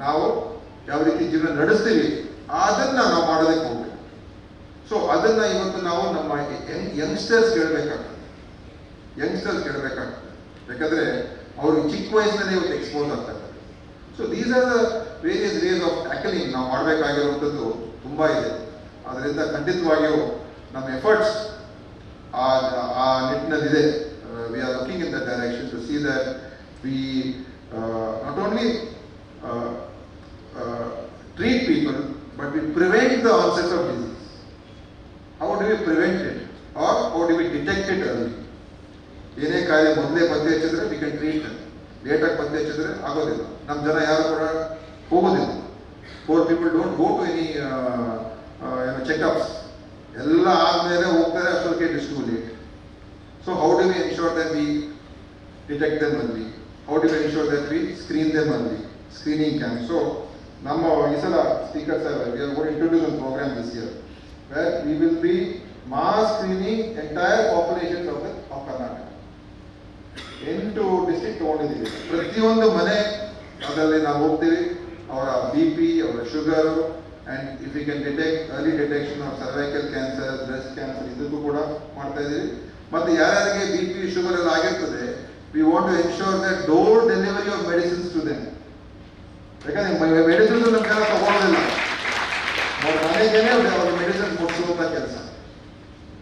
ನಾವು ಯಾವ ರೀತಿ ಜೀವನ ನಡೆಸ್ತೀವಿ ಅದನ್ನ ನಾವು ಮಾಡೋದಕ್ಕೆ ಹೋಗ್ಬೇಕು. ಸೊ ಅದನ್ನ ಇವತ್ತು ನಾವು ನಮ್ಮ ಯಂಗ್ಸ್ಟರ್ಸ್ ಕೇಳಬೇಕಾಗ್ತದೆ, ಯಾಕಂದ್ರೆ ಅವ್ರಿಗೆ ಚಿಕ್ಕ ವಯಸ್ಸಿನಲ್ಲಿ ಇವತ್ತು ಎಕ್ಸ್ಪೋಸ್ ಆಗ್ತಾ ಇದ್ದಾರೆ. So these are the various ways of tackling. ನಾವು ಮಾಡಬೇಕಾಗಿರುವಂಥದ್ದು ತುಂಬ ಇದೆ. ಅದರಿಂದ ಖಂಡಿತವಾಗಿಯೂ ನಮ್ಮ ಎಫರ್ಟ್ಸ್ ಆ ನಿಟ್ಟಿನಲ್ಲಿದೆ. We are looking in that direction to see that we not only treat people but we prevent the onset of disease. How do we prevent it, or how do we detect it early? ಏನೇ ಕಾಯಿಲೆ ಮೊದಲೇ ಪತ್ತೆ ಹಚ್ಚಿದ್ರೆ we can treat it. ಲೇಟಾಗಿ ಪತ್ತೆ ಹಚ್ಚಿದ್ರೆ ಆಗೋದಿಲ್ಲ. ನಮ್ಮ ಜನ ಯಾರು ಕೂಡ ಹೋಗೋದಿಲ್ಲ. Poor people don't go to any checkups. ಎಲ್ಲ ಆದಮೇಲೆ ಹೋಗ್ತಾರೆ, ಅಷ್ಟೊತ್ತಿಗೆ it is too late. So how do we ensure that we detect them early? How do we ensure that we screen them early? Screening camp. So ನಮ್ಮ ಈ ಸಲ speaker sir, we are going to introduce one programme this year where we will be mass screening entire populations of Karnataka. 8 district ತಗೊಂಡಿದ್ದೀವಿ. ಪ್ರತಿಯೊಂದು ಮನೆ ಅದರಲ್ಲಿ ನಾವು ಹೋಗ್ತೀವಿ. ಅವರ BP, ಅವರ sugar, and if you can detect early detection of cervical cancer, breast cancer, ಇದಕ್ಕೂ ಕೂಡ ಮಾಡ್ತಾ ಇದ್ದೀವಿ. ಮತ್ತು ಯಾರ್ಯಾರಿಗೆ BP, ಶುಗರ್ ಎಲ್ಲ ಆಗಿರ್ತದೆ, we want to ensure that door delivery of medicines to them. ಯಾಕಂದ್ರೆ ಮೆಡಿಸಿನ್ಸ್ ನಮ್ಗೆಲ್ಲ ತಗೊಳ್ಳೋದಿಲ್ಲ, ಅವ್ರ ಮನೆಗೇನೆ ಅವ್ರ ಮೆಡಿಸಿನ್ ಕೊಡಿಸುವಂಥ ಕೆಲಸ.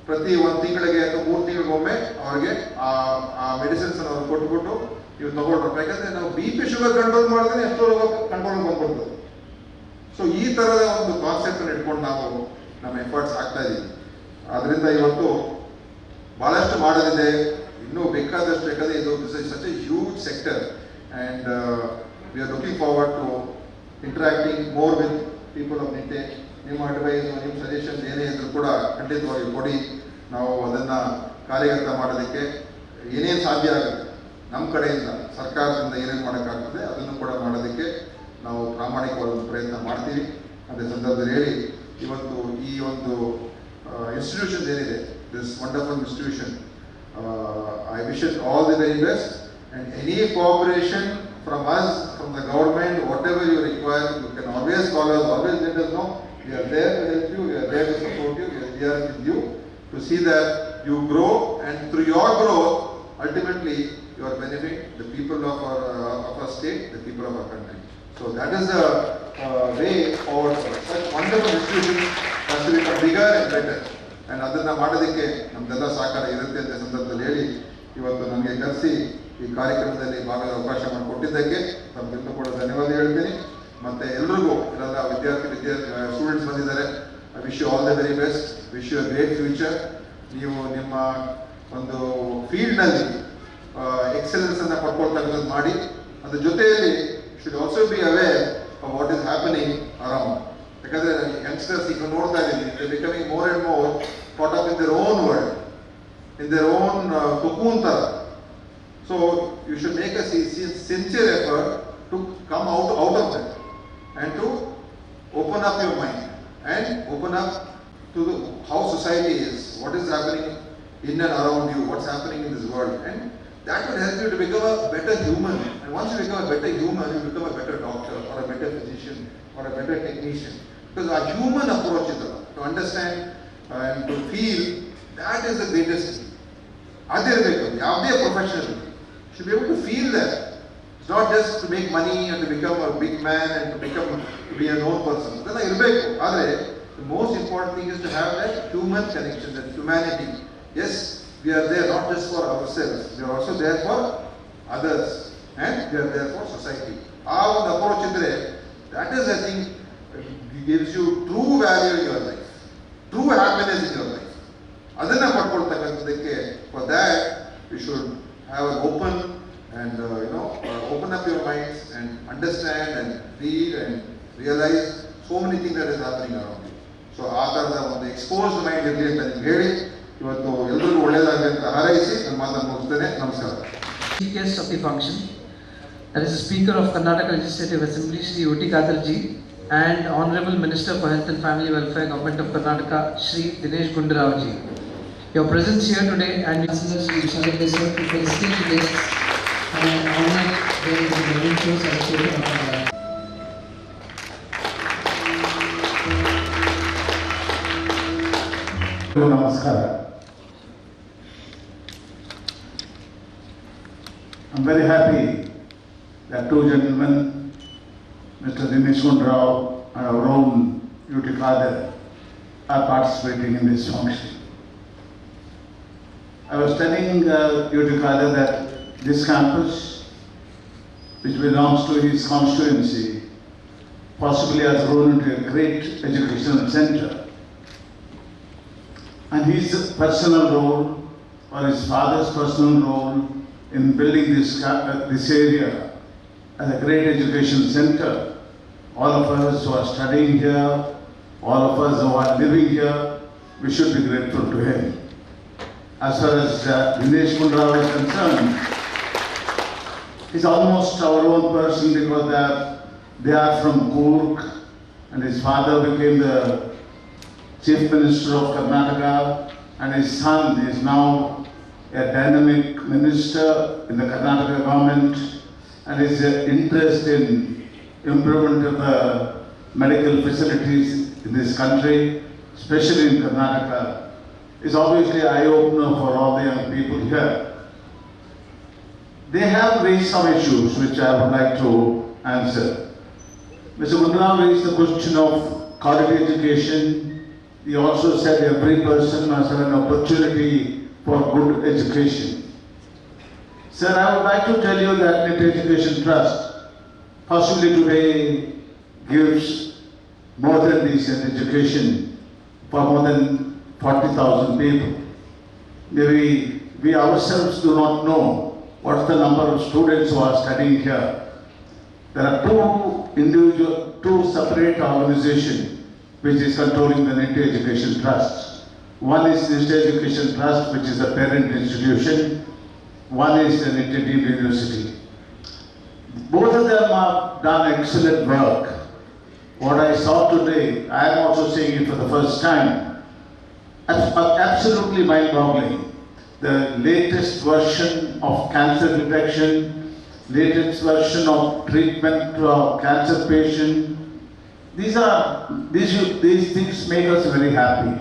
ಪ್ರತಿ 1 ತಿಂಗಳಿಗೆ ಅಥವಾ 3 ತಿಂಗಳಿಗೊಮ್ಮೆ ಅವ್ರಿಗೆ ಆ ಮೆಡಿಸಿನ್ಸ್ ಅವ್ರು ಕೊಟ್ಬಿಟ್ಟು ನೀವು ತಗೊಳ್ಬೇಕು. ಯಾಕಂದ್ರೆ ನಾವು BP, ಶುಗರ್ ಕಂಟ್ರೋಲ್ ಮಾಡಿದ್ರೆ ಎಷ್ಟೋ ರೋಗ ಕಂಟ್ರೋಲ್ ಬಂದ್ಬಿಡ್ತದೆ. ಸೊ ಈ ಥರದ ಒಂದು ಕಾನ್ಸೆಪ್ಟ್ ಇಟ್ಕೊಂಡು ನಾವು ನಮ್ಮ ಎಫರ್ಟ್ಸ್ ಆಗ್ತಾ ಇದ್ದೀವಿ. ಆದ್ರಿಂದ ಇವತ್ತು ಬಹಳಷ್ಟು ಮಾಡೋದಿದೆ, ಇನ್ನೂ ಬೇಕಾದಷ್ಟು. ಯಾಕಂದ್ರೆ ಇದು such A huge sector and we are looking forward to interacting more with people of Nitte. ನಿಮ್ಮ ಅಡ್ವೈಸ್, ನಿಮ್ಮ ಸಜೆಷನ್ಸ್ ಏನೇ ಇದ್ರೂ ಕೂಡ ಖಂಡಿತವಾಗಿ ಕೊಡಿ. ನಾವು ಅದನ್ನು ಕಾರ್ಯಗತ ಮಾಡೋದಕ್ಕೆ ಏನೇನು ಸಾಧ್ಯ ಆಗುತ್ತೆ ನಮ್ಮ ಕಡೆಯಿಂದ, ಸರ್ಕಾರದಿಂದ ಏನೇನು ಮಾಡೋಕ್ಕಾಗ್ತದೆ ಅದನ್ನು ಕೂಡ ಮಾಡೋದಕ್ಕೆ ನಾವು ಪ್ರಾಮಾಣಿಕವಾದ ಪ್ರಯತ್ನ ಮಾಡ್ತೀವಿ. ಅದೇ ಸಂದರ್ಭದಲ್ಲಿ ಹೇಳಿ, ಇವತ್ತು ಈ ಒಂದು ಇನ್ಸ್ಟಿಟ್ಯೂಷನ್ ಏನಿದೆ, this wonderful institution, I wish it all the very best and any cooperation from us, from the government, whatever you require, you can always call us, always let us know. We are there to help you, we are there to support you, we are here with you to see that you grow, and through your growth, ultimately you are benefiting the people of our state, the people of our country. So that is the way forward for such wonderful institutions has to become bigger and better. And ಅದನ್ನು ಮಾಡೋದಕ್ಕೆ ನಮ್ದೆಲ್ಲ ಸಹಕಾರ ಇರುತ್ತೆ ಅಂತ ಸಂದರ್ಭದಲ್ಲಿ ಹೇಳಿ, ಇವತ್ತು ನನಗೆ ಕರೆಸಿ ಈ ಕಾರ್ಯಕ್ರಮದಲ್ಲಿ ಭಾಗದ ಅವಕಾಶ ಮಾಡಿಕೊಟ್ಟಿದ್ದಕ್ಕೆ ತಮಗೆಲ್ಲರೂ ಕೂಡ ಧನ್ಯವಾದ ಹೇಳ್ತೀನಿ. ಮತ್ತು ಎಲ್ರಿಗೂ ಇಲ್ಲೆಲ್ಲ ಸ್ಟೂಡೆಂಟ್ಸ್ ಬಂದಿದ್ದಾರೆ. I wish you all the very best, wish you a great future. ನೀವು ನಿಮ್ಮ ಒಂದು ಫೀಲ್ಡ್ನಲ್ಲಿ ಎಕ್ಸಲೆನ್ಸನ್ನು ಪಡ್ಕೊಳ್ತಕ್ಕಂಥದ್ದು ಮಾಡಿ, ಅದ್ರ ಜೊತೆಯಲ್ಲಿ should also be aware of what is happening around. ಯಾಕಂದರೆ ಯಂಗ್ಸ್ಟರ್ಸ್ ಈಗ ನೋಡ್ತಾ ಇದ್ದೀವಿ, they becoming more and more caught up in their own world, in their own cocoon tara. So you should make a sincere effort to come out of that and to open up your mind and open up to how society is, what is happening in and around you, what's happening in this world, and that will help you to become a better human. And once you become a better human, you become a better doctor or a better physician or a better technician, because our human approach is to understand and to feel, that is the greatest thing. ಅದಿರಬೇಕು ಯಾವುದೇ professional should be able to feel that. It's not just to make money and to become a big man and to be a known person. ಅದೆಲ್ಲ ಇರಬೇಕು. ಆದರೆ the most important thing is to have that human connection, that humanity. Yes, we are there not just for ourselves, we are also there for others and we are there for society. ಆ ಒಂದು approach ಇದ್ರೆ, that is, I think, gives you true value in your life, true happiness in your life. ಅದನ್ನು ಪಡ್ಕೊಳ್ತಕ್ಕಂಥದ್ದಕ್ಕೆ, for that you should have an open and open up your minds and understand and read and realize so many things that is happening around you. So ಆ ಥರದ ಒಂದು exposed mind ಇರಲಿ ಅಂತ ನಿಮ್ಗೆ ಹೇಳಿ, ಇವತ್ತು ಎಲ್ಲರಿಗೂ ಒಳ್ಳೆಯದಾಗಲಿ ಅಂತ ಹಾರೈಸಿ ನನ್ನ ಮಾತನ್ನು ಮುಗಿಸ್ತೇನೆ. ನಮಸ್ಕಾರ. Chief guest of the function, that is the Speaker of Karnataka Legislative Assembly, Shri U.T. Khadarji, and Honorable Minister for Health and Family Welfare, Government of Karnataka, Shri Dinesh Gundurao ji. Your presence here today and listeners to Vishal Desai to felicitate guests and honor their credentials as Speaker of Karnataka. Namaskar. I'm very happy that two gentlemen, Mr. Dinesh Gundurao and our own U.T. Khader, are participating in this function. I was telling U.T. Khader that this campus, which belongs to his constituency, possibly has grown into a great educational center. And his personal role, or his father's personal role in building this area as a great education center, all of us who are studying here, all of us who are living here, we should be grateful to him. As far as Dinesh Gundurao is concerned, he's almost our own person, because they are from Coorg, and his father became the Chief Minister of Karnataka, and his son is now a dynamic minister in the Karnataka government, and his interest in improvement of the medical facilities in this country, especially in Karnataka, is obviously eye-opener for all the young people here. They have raised some issues which I would like to answer. Mr. Gundurao raised the question of quality education. He also said every person must have an opportunity for good education. Sir, I would like to tell you that NIT Education Trust possibly today gives more than decent education for more than 40,000 people. Maybe we ourselves do not know what's the number of students who are studying here. There are two separate organizations which is controlling the NIT Education Trust. One is NIT Education Trust, which is a parent institution. One is the NIT Deemed University. Both of them have done excellent work. What I saw today, I am also saying it for the first time, absolutely mind-boggling. The latest version of cancer detection, latest version of treatment to a cancer patient. These things make us very happy.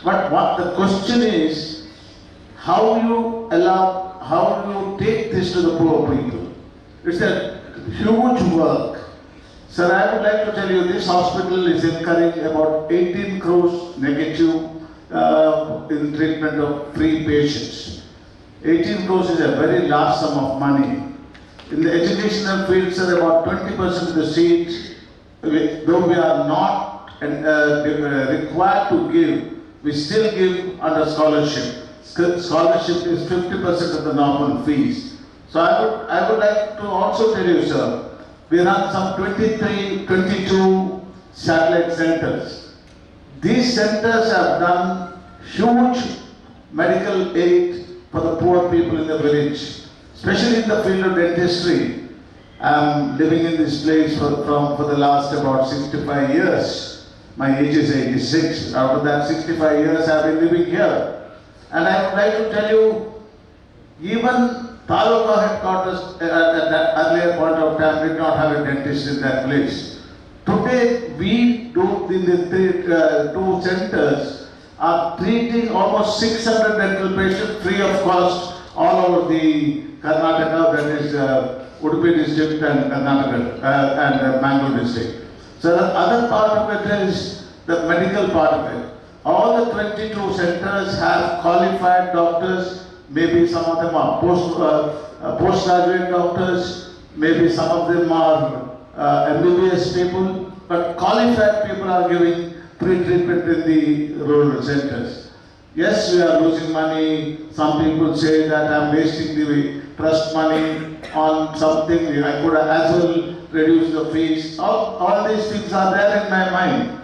But what the question is, how you take this to the poor people? It's a huge work. Sir, I would like to tell you, this hospital is incurring about 18 crores negative in treatment of free patients. 18 crores is a very large sum of money. In the educational field, sir, about 20% of the seats, though we are not required to give, we still give under scholarship. Scholarship is 50% of the normal fees. So I would like to also tell you, sir, we run some 22 satellite centers. These centers have done huge medical aid for the poor people in the village, especially in the field of dentistry. I'm living in this place for the last about 65 years. My age is 86. Out of that 65 years, I've been living here. And I would like to tell you, even Taluka headquarters at that earlier point of time did not have a dentist in that place. Today, we do in the two centers are treating almost 600 dental patients free of cost all over the Karnataka, that is Udupi district and Karnataka and Mangalore district. So the other part of it is the medical part of it. All the 22 centers have qualified doctors. Maybe some of them are postgraduate doctors. Maybe some of them are MBBS people. But qualified people are giving free treatment in the rural centers. Yes, we are losing money. Some people say that I'm wasting the trust money on something. I could have as well reduced the fees. All these things are there in my mind.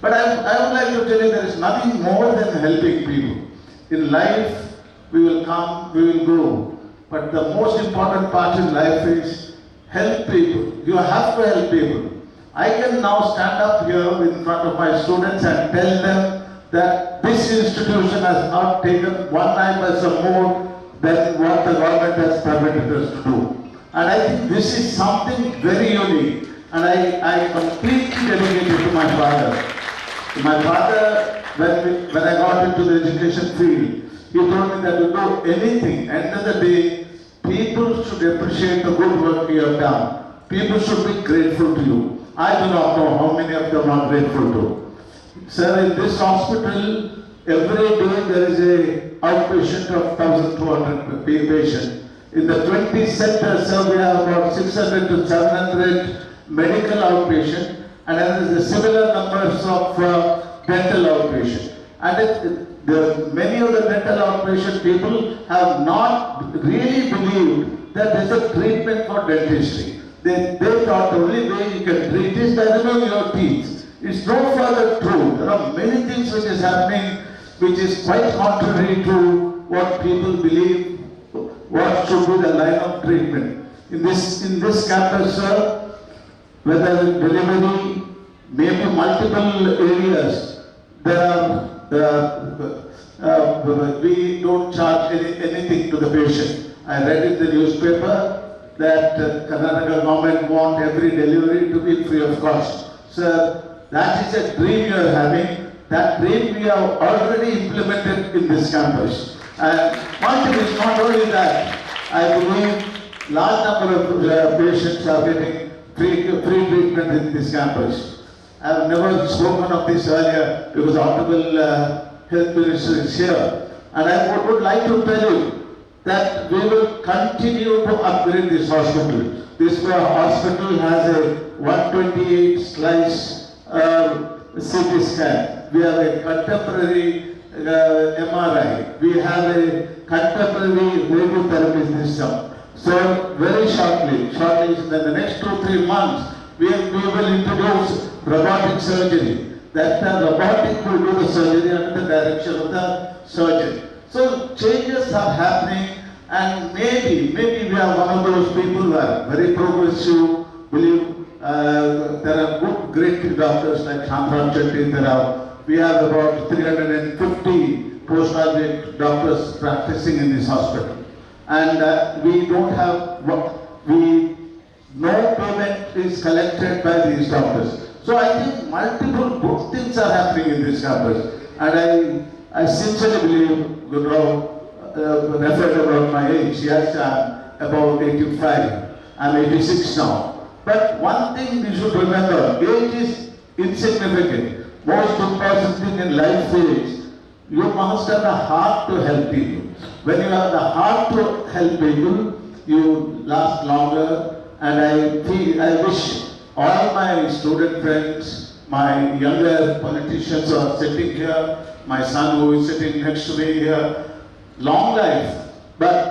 But I would like to tell you there is nothing more than helping people. In life, we will come, we will go. But the most important part in life is help people. You have to help people. I can now stand up here in front of my students and tell them that this institution has not taken 1 paisa more than what the government has permitted us to do. And I think this is something very unique. And I completely dedicate it to my father. My father, when I got into the education field, he told me that you do anything, end of the day, people should appreciate the good work you have done. People should be grateful to you. I do not know how many of them are grateful to. Sir, in this hospital, every day there is a outpatient of 1,200 patients. In the 20 centers, sir, we have about 600 to 700 medical outpatient, and there is a similar numbers of dental outpatient. And many of the dental outpatient people have not really believed that there is a treatment for dentistry. They thought the only way you can treat is by removing your teeth. It's no further true. There are many things which is happening which is quite contrary to what people believe, what should be the line of treatment. In this campus, sir, whether delivery, maybe multiple areas, we don't charge anything to the patient. I read in the newspaper that Karnataka government want every delivery to be free of cost. Sir, that is a dream you are having. That dream we have already implemented in this campus. And one thing is not only that, I believe large number of patients are getting free treatment in this campus. I have never spoken of this earlier because Honorable Health Minister is here. And I would like to tell you that we will continue to upgrade this hospital. This hospital has a 128 slice CT scan. We have a contemporary MRI. We have a contemporary radiotherapy system. So very shortly, in the next 2-3 months, we will introduce robotic surgery. That robotic will do the surgery under the direction of the surgeon. So changes are happening, and maybe we are one of those people who are very progressive, believe there are good, great doctors like Shamram Chetty. We have about 350 postgraduate doctors practicing in this hospital. And we don't have no payment is collected by these doctors. So I think multiple good things are happening in this campus. And I sincerely believe, referred about my age. Yes, I'm about 85. I'm 86 now. But one thing we should remember, age is insignificant. Most important thing in life is you must have a heart to help people. when you have the heart to help people, you last longer. And I wish all my student friends, my younger politicians who are sitting here, my son who is sitting next to me here, long life, but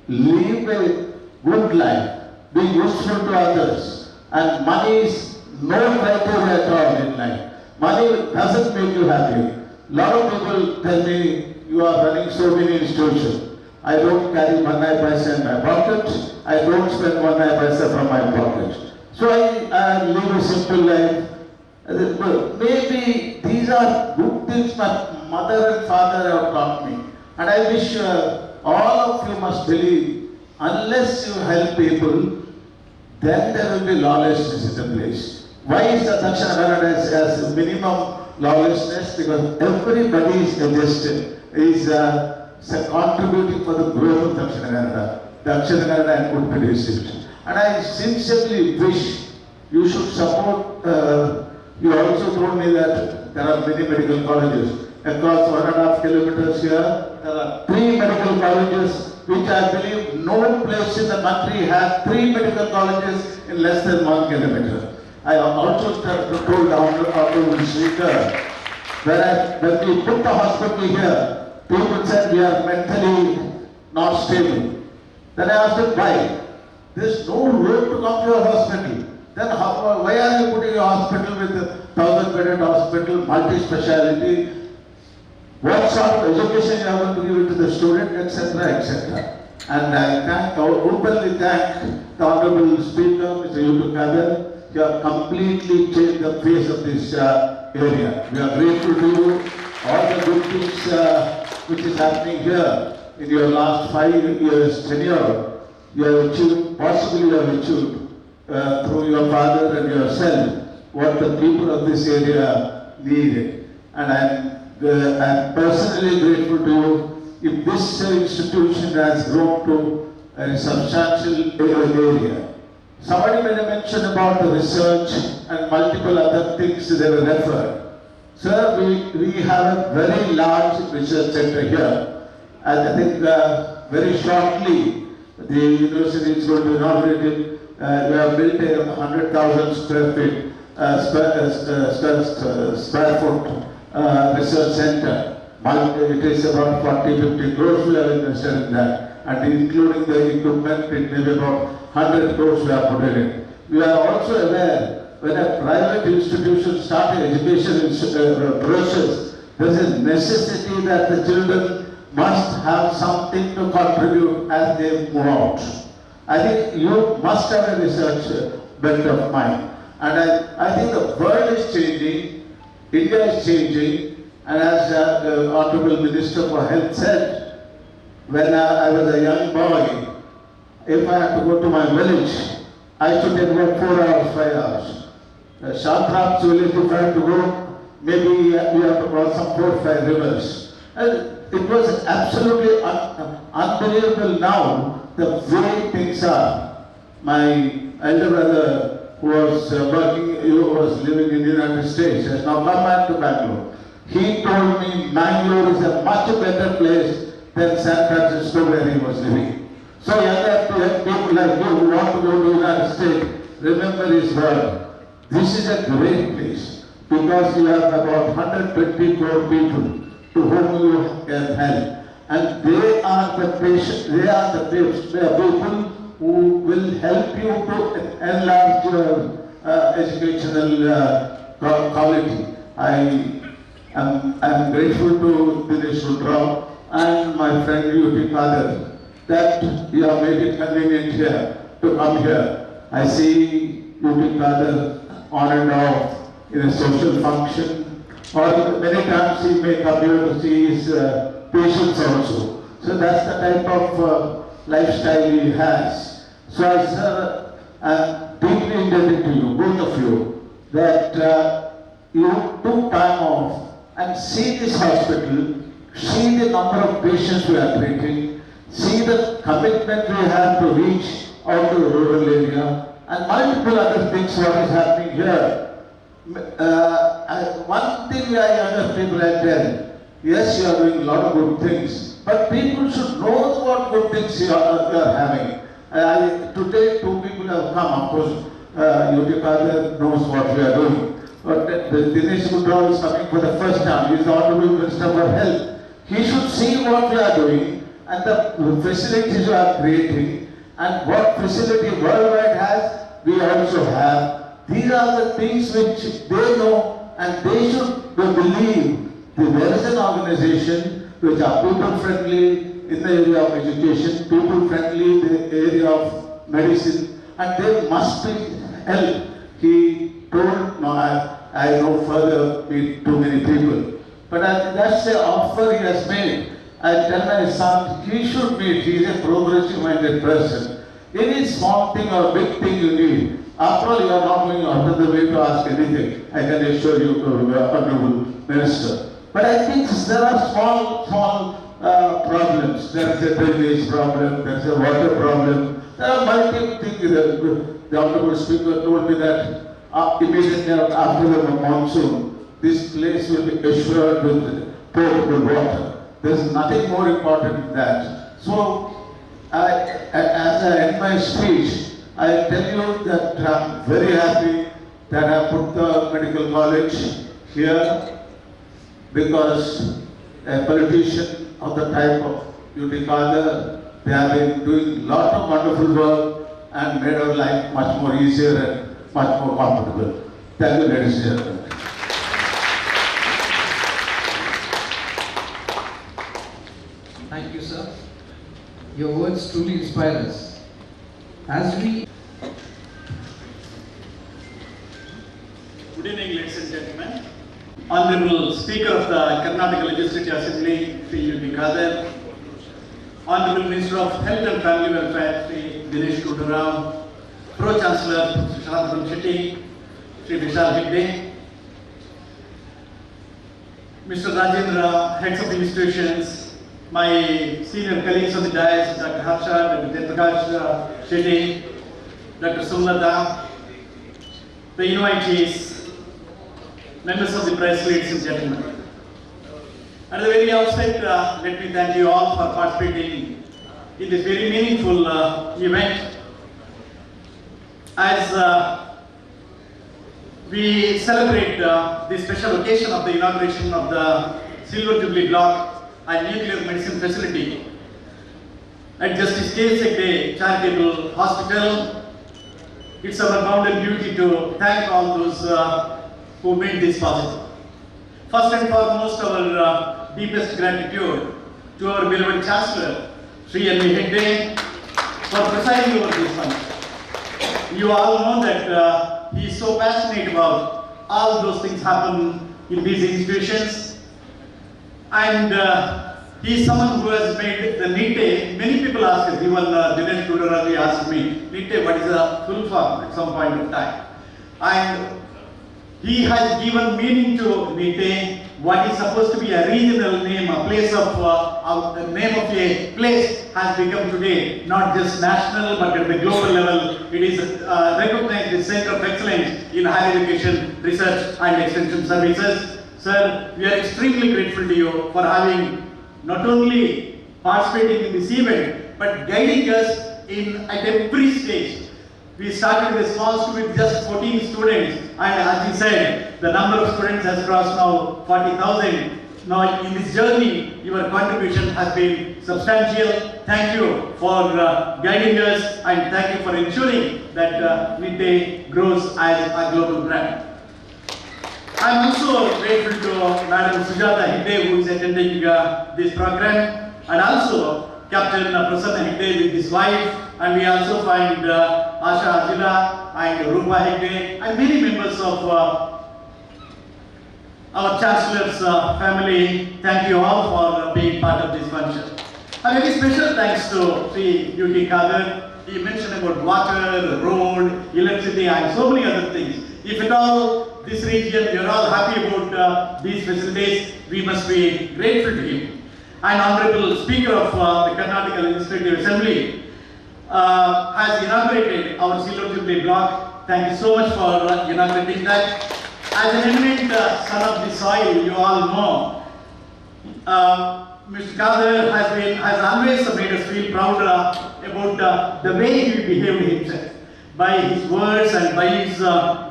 live a good life, be useful to others. And money is no criteria at all in life. Money doesn't make you happy. Lot of people tell me, you are running so many institutions. I don't carry 1 paisa in my pocket. I don't spend 1 paisa from my pocket. So I live a simple life. Maybe these are good things my mother and father have taught me. And I wish all of you must believe, unless you help people, then there will be lawlessness in the place. Why is the Dakshina Kannada as minimum lawlessness? Because everybody is adjusted, is contributing for the growth of Dakshina Kannada. Dakshina Kannada could produce it. And I sincerely wish you should support. You also told me that there are many medical colleges. Across 1.5 kilometers here, there are 3 medical colleges, which I believe no place in the country has 3 medical colleges in less than 1 kilometer. I also told the Honorable Speaker, when we put the hospital here, people said we are mentally not stable. Then I asked them why. There is no road to come to your hospital. Then why are you putting a hospital with a 1,000-bedded hospital, multi-speciality? What sort of education you are going to give it to the student, etc., etc. And I openly thank the Honorable Speaker, Mr. Yutu Kader. You have completely changed the face of this area. We are grateful to you. All the good things which is happening here in your last 5 years tenure, you have achieved, possibly you have achieved through your father and yourself, what the people of this area needed. And I'm personally grateful to you. If this institution has grown to a substantial area. Somebody made a mention about the research and multiple other things they were referred. Sir, we have a very large research center here. And I think very shortly the university is going to inaugurate it. We have built a 100,000 square feet, square foot research center. It is about 40-50 crores we have invested in that, and including the equipment, it may be about 100 crores we have put in it. We are also aware when a private institution starts education process, there is a necessity that the children must have something to contribute as they move out. I think you must have a research bent of mind, and I think the world is changing, India is changing. And as the Honorable Minister for Health said, when I was a young boy, if I had to go to my village, I should take about 4 hours, 5 hours. Shantrap's village, if I had to go, maybe we have to cross some 4 or 5 rivers. And it was absolutely unbelievable now, the way things are. My elder brother, who was living in the United States, has now come back to Bangalore. He told me Bangalore is a much better place than San Francisco where he was living. So young people like you who want to go to the United States, remember his word. This is a great place because you have about 120 crore people to whom you can help. And they are the patients, they are people who will help you to enlarge your educational quality. I'm grateful to Dinesh Rudra and my friend Yuti Kader that you have made it convenient here to come here. I see Yuti Kader on and off in a social function, or many times he may come here to see his patients also. So that's the type of lifestyle he has. So I'm deeply indebted to you, both of you, that you took time off and see this hospital, see the number of patients we are treating, see the commitment we have to reach out to the rural area, and multiple other things what is happening here. One thing I younger people I tell, yes, you are doing a lot of good things, but people should know what good things you are having. Today, two people have come, of course, UT Father knows what we are doing. But the Dinesh Gundrao is coming for the first time. He is the Honorable Minister for Health. He should see what we are doing and the facilities we are creating and what facility worldwide has, we also have. These are the things which they know and they should believe that there is an organization which are people friendly in the area of education, people friendly in the area of medicine, and they must be helped. He told, no, I know further meet too many people. But that's the offer he has made. I tell my son, he should meet, he is a progressive minded person. Any small thing or big thing you need, after all you are not going out of the way to ask anything, I can assure you, Honorable Minister. But I think there are small problems. There is a drainage problem, there is a water problem, there are multiple things. The Honorable Speaker told me that immediately after the monsoon, this place will be assured with potable water. There is nothing more important than that. So, as I end my speech, I tell you that I'm very happy that I put the medical college here because a politician of the type of UT Father, they have been doing a lot of wonderful work and made our life much more easier and much more comfortable. Thank you, ladies and gentlemen. Thank you, sir. Your words truly inspire us. As we Good evening, ladies and gentlemen. Honorable Speaker of the Karnataka Legislative Assembly, Sri UT Khadar, Honorable Minister of Health and Family Welfare, Sri Dinesh Gundrao, Pro Chancellor Sri Shantaram Shetty, Sri Vishal Hegde, Mr. Rajendra, heads of institutions, my senior colleagues on the dais, Dr. Harsha, Dr. Jayprakash Shetty, Dr. Sumlata, the invitees, members of the press, ladies and gentlemen. At the very outset, let me thank you all for participating in this very meaningful event. As we celebrate the special occasion of the inauguration of the Silver Jubilee Block and Nuclear Medicine Facility at Justice K. Hegde Charitable Hospital, it's our bounden duty to thank all those who made this possible. First and foremost, our deepest gratitude to our beloved Chancellor, Sri N.V. Hegde, for presiding over this function. You all know that he is so passionate about all those things happen in these institutions. And he is someone who has made the NITE, many people ask us, even Dinesh Gundrao asked me, NITE, what is the full form at some point of time? And he has given meaning to NITE, what is supposed to be a regional name, a place of, the name of a place has become today, not just national, but at the global level, it is recognized as Center of Excellence in Higher Education, Research and Extension Services. Sir, we are extremely grateful to you for having not only participating in this event, but guiding us at every stage. We started with a small school with just 14 students, and as you said, the number of students has crossed now 40,000. Now in this journey, your contribution has been substantial. Thank you for guiding us, and thank you for ensuring that NITE grows as a global brand. I am also grateful to Madam Sujata Hegde, who is attending this program, and also Captain Prasanna Hegde with his wife, and we also find Asha Ajila and Rupa Hegde and many members of our Chancellor's family. Thank you all for being part of this function. A very special thanks to Sri UT Khadar. He mentioned about water, road, electricity and so many other things. If at all this region, you are all happy about these facilities, we must be grateful to him. And Honorable Speaker of the Karnataka Legislative Assembly has inaugurated our Silver Jubilee block. Thank you so much for inaugurating that. As an eminent son of the soil, you all know, Mr. Kadir has always made us feel proud about the way he behaved himself. By his words and by his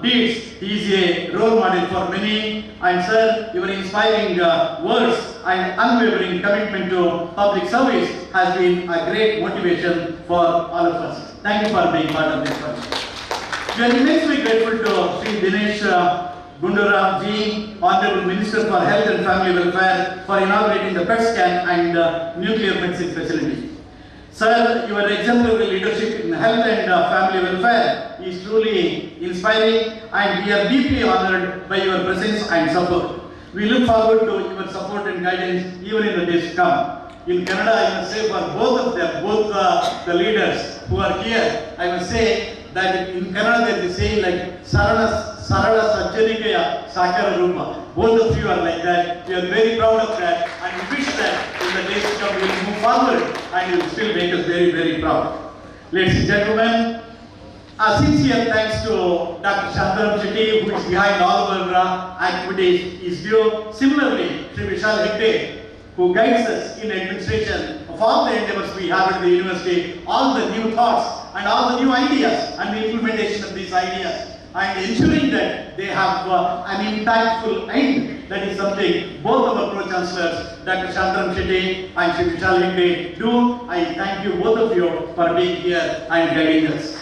deeds, he is a role model for many. And sir, your inspiring words and unwavering commitment to public service has been a great motivation for all of us. Thank you for being part of this project. We are immensely grateful to Sri Dinesh Gunduram ji, Honorable Minister for Health and Family Welfare, for inaugurating the PET scan and nuclear medicine facility. Sir, your exemplary leadership in health and family welfare is truly inspiring, and we are deeply honored by your presence and support. We look forward to your support and guidance even in the days to come. In Canada, I must say for both of them, both the leaders who are here, I must say that in Canada there is a saying like Sarala Sajjanikaya Sakara Rupa. Both of you are like that. We are very proud of that, and we wish that in the days to come we will move forward and you will still make us very, very proud. Ladies and gentlemen, a sincere thanks to Dr. Shantaram Shetty, who is behind all of our activities, is due. Similarly, Sri Vishal Hegde, who guides us in administration of all the endeavors we have at the university, all the new thoughts and all the new ideas and the implementation of these ideas, and ensuring that they have an impactful end. That is something both of our pro-chancellors, Dr. Shantaram Shetty and Sri Vishal Hegde, do. I thank you, both of you, for being here and guiding us.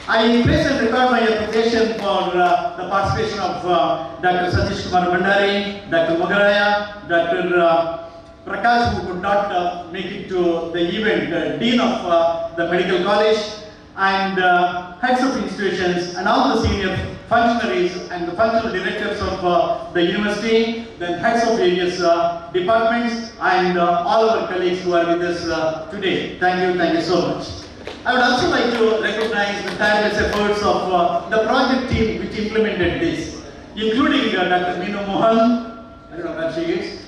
I place and record my appreciation for the participation of Dr. Satish Kumar Bhandari, Dr. Mogaraya, Dr. Prakash, who could not make it to the event, Dean of the Medical College, and heads of institutions, and all the senior functionaries and the functional directors of the university, then heads of various departments, and all our colleagues who are with us today. Thank you so much. I would also like to recognize the tireless efforts of the project team which implemented this, including Dr. Meenu Mohan, I don't know where she is,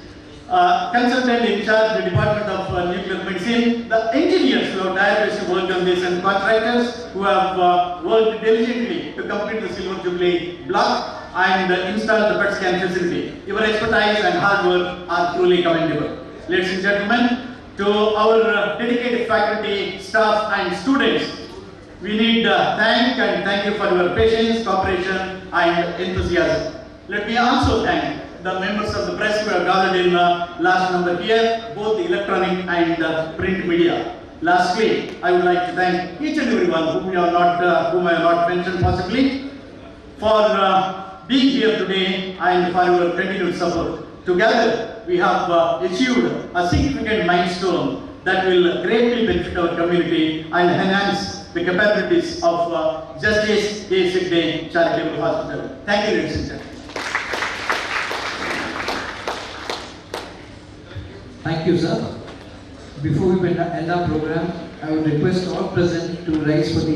consultant in charge of the Department of Nuclear Medicine, the engineers who have tirelessly worked on this, and contractors who have worked diligently to complete the Silver Jubilee block and install the PET scan facility. Your expertise and hard work are truly commendable. Ladies and gentlemen, to our dedicated faculty, staff and students, we need thank you for your patience, cooperation and enthusiasm. Let me also thank the members of the press who have gathered in last number here, both the electronic and print media. Lastly, I would like to thank each and everyone whom I have not mentioned possibly, for being here today and for your continued support. Together, we have achieved a significant milestone that will greatly benefit our community and enhance the capabilities of Justice J. Hegde Charitable Hospital. Thank you, ladies and gentlemen. Thank you, sir. Before we end our program, I would request all present to rise for the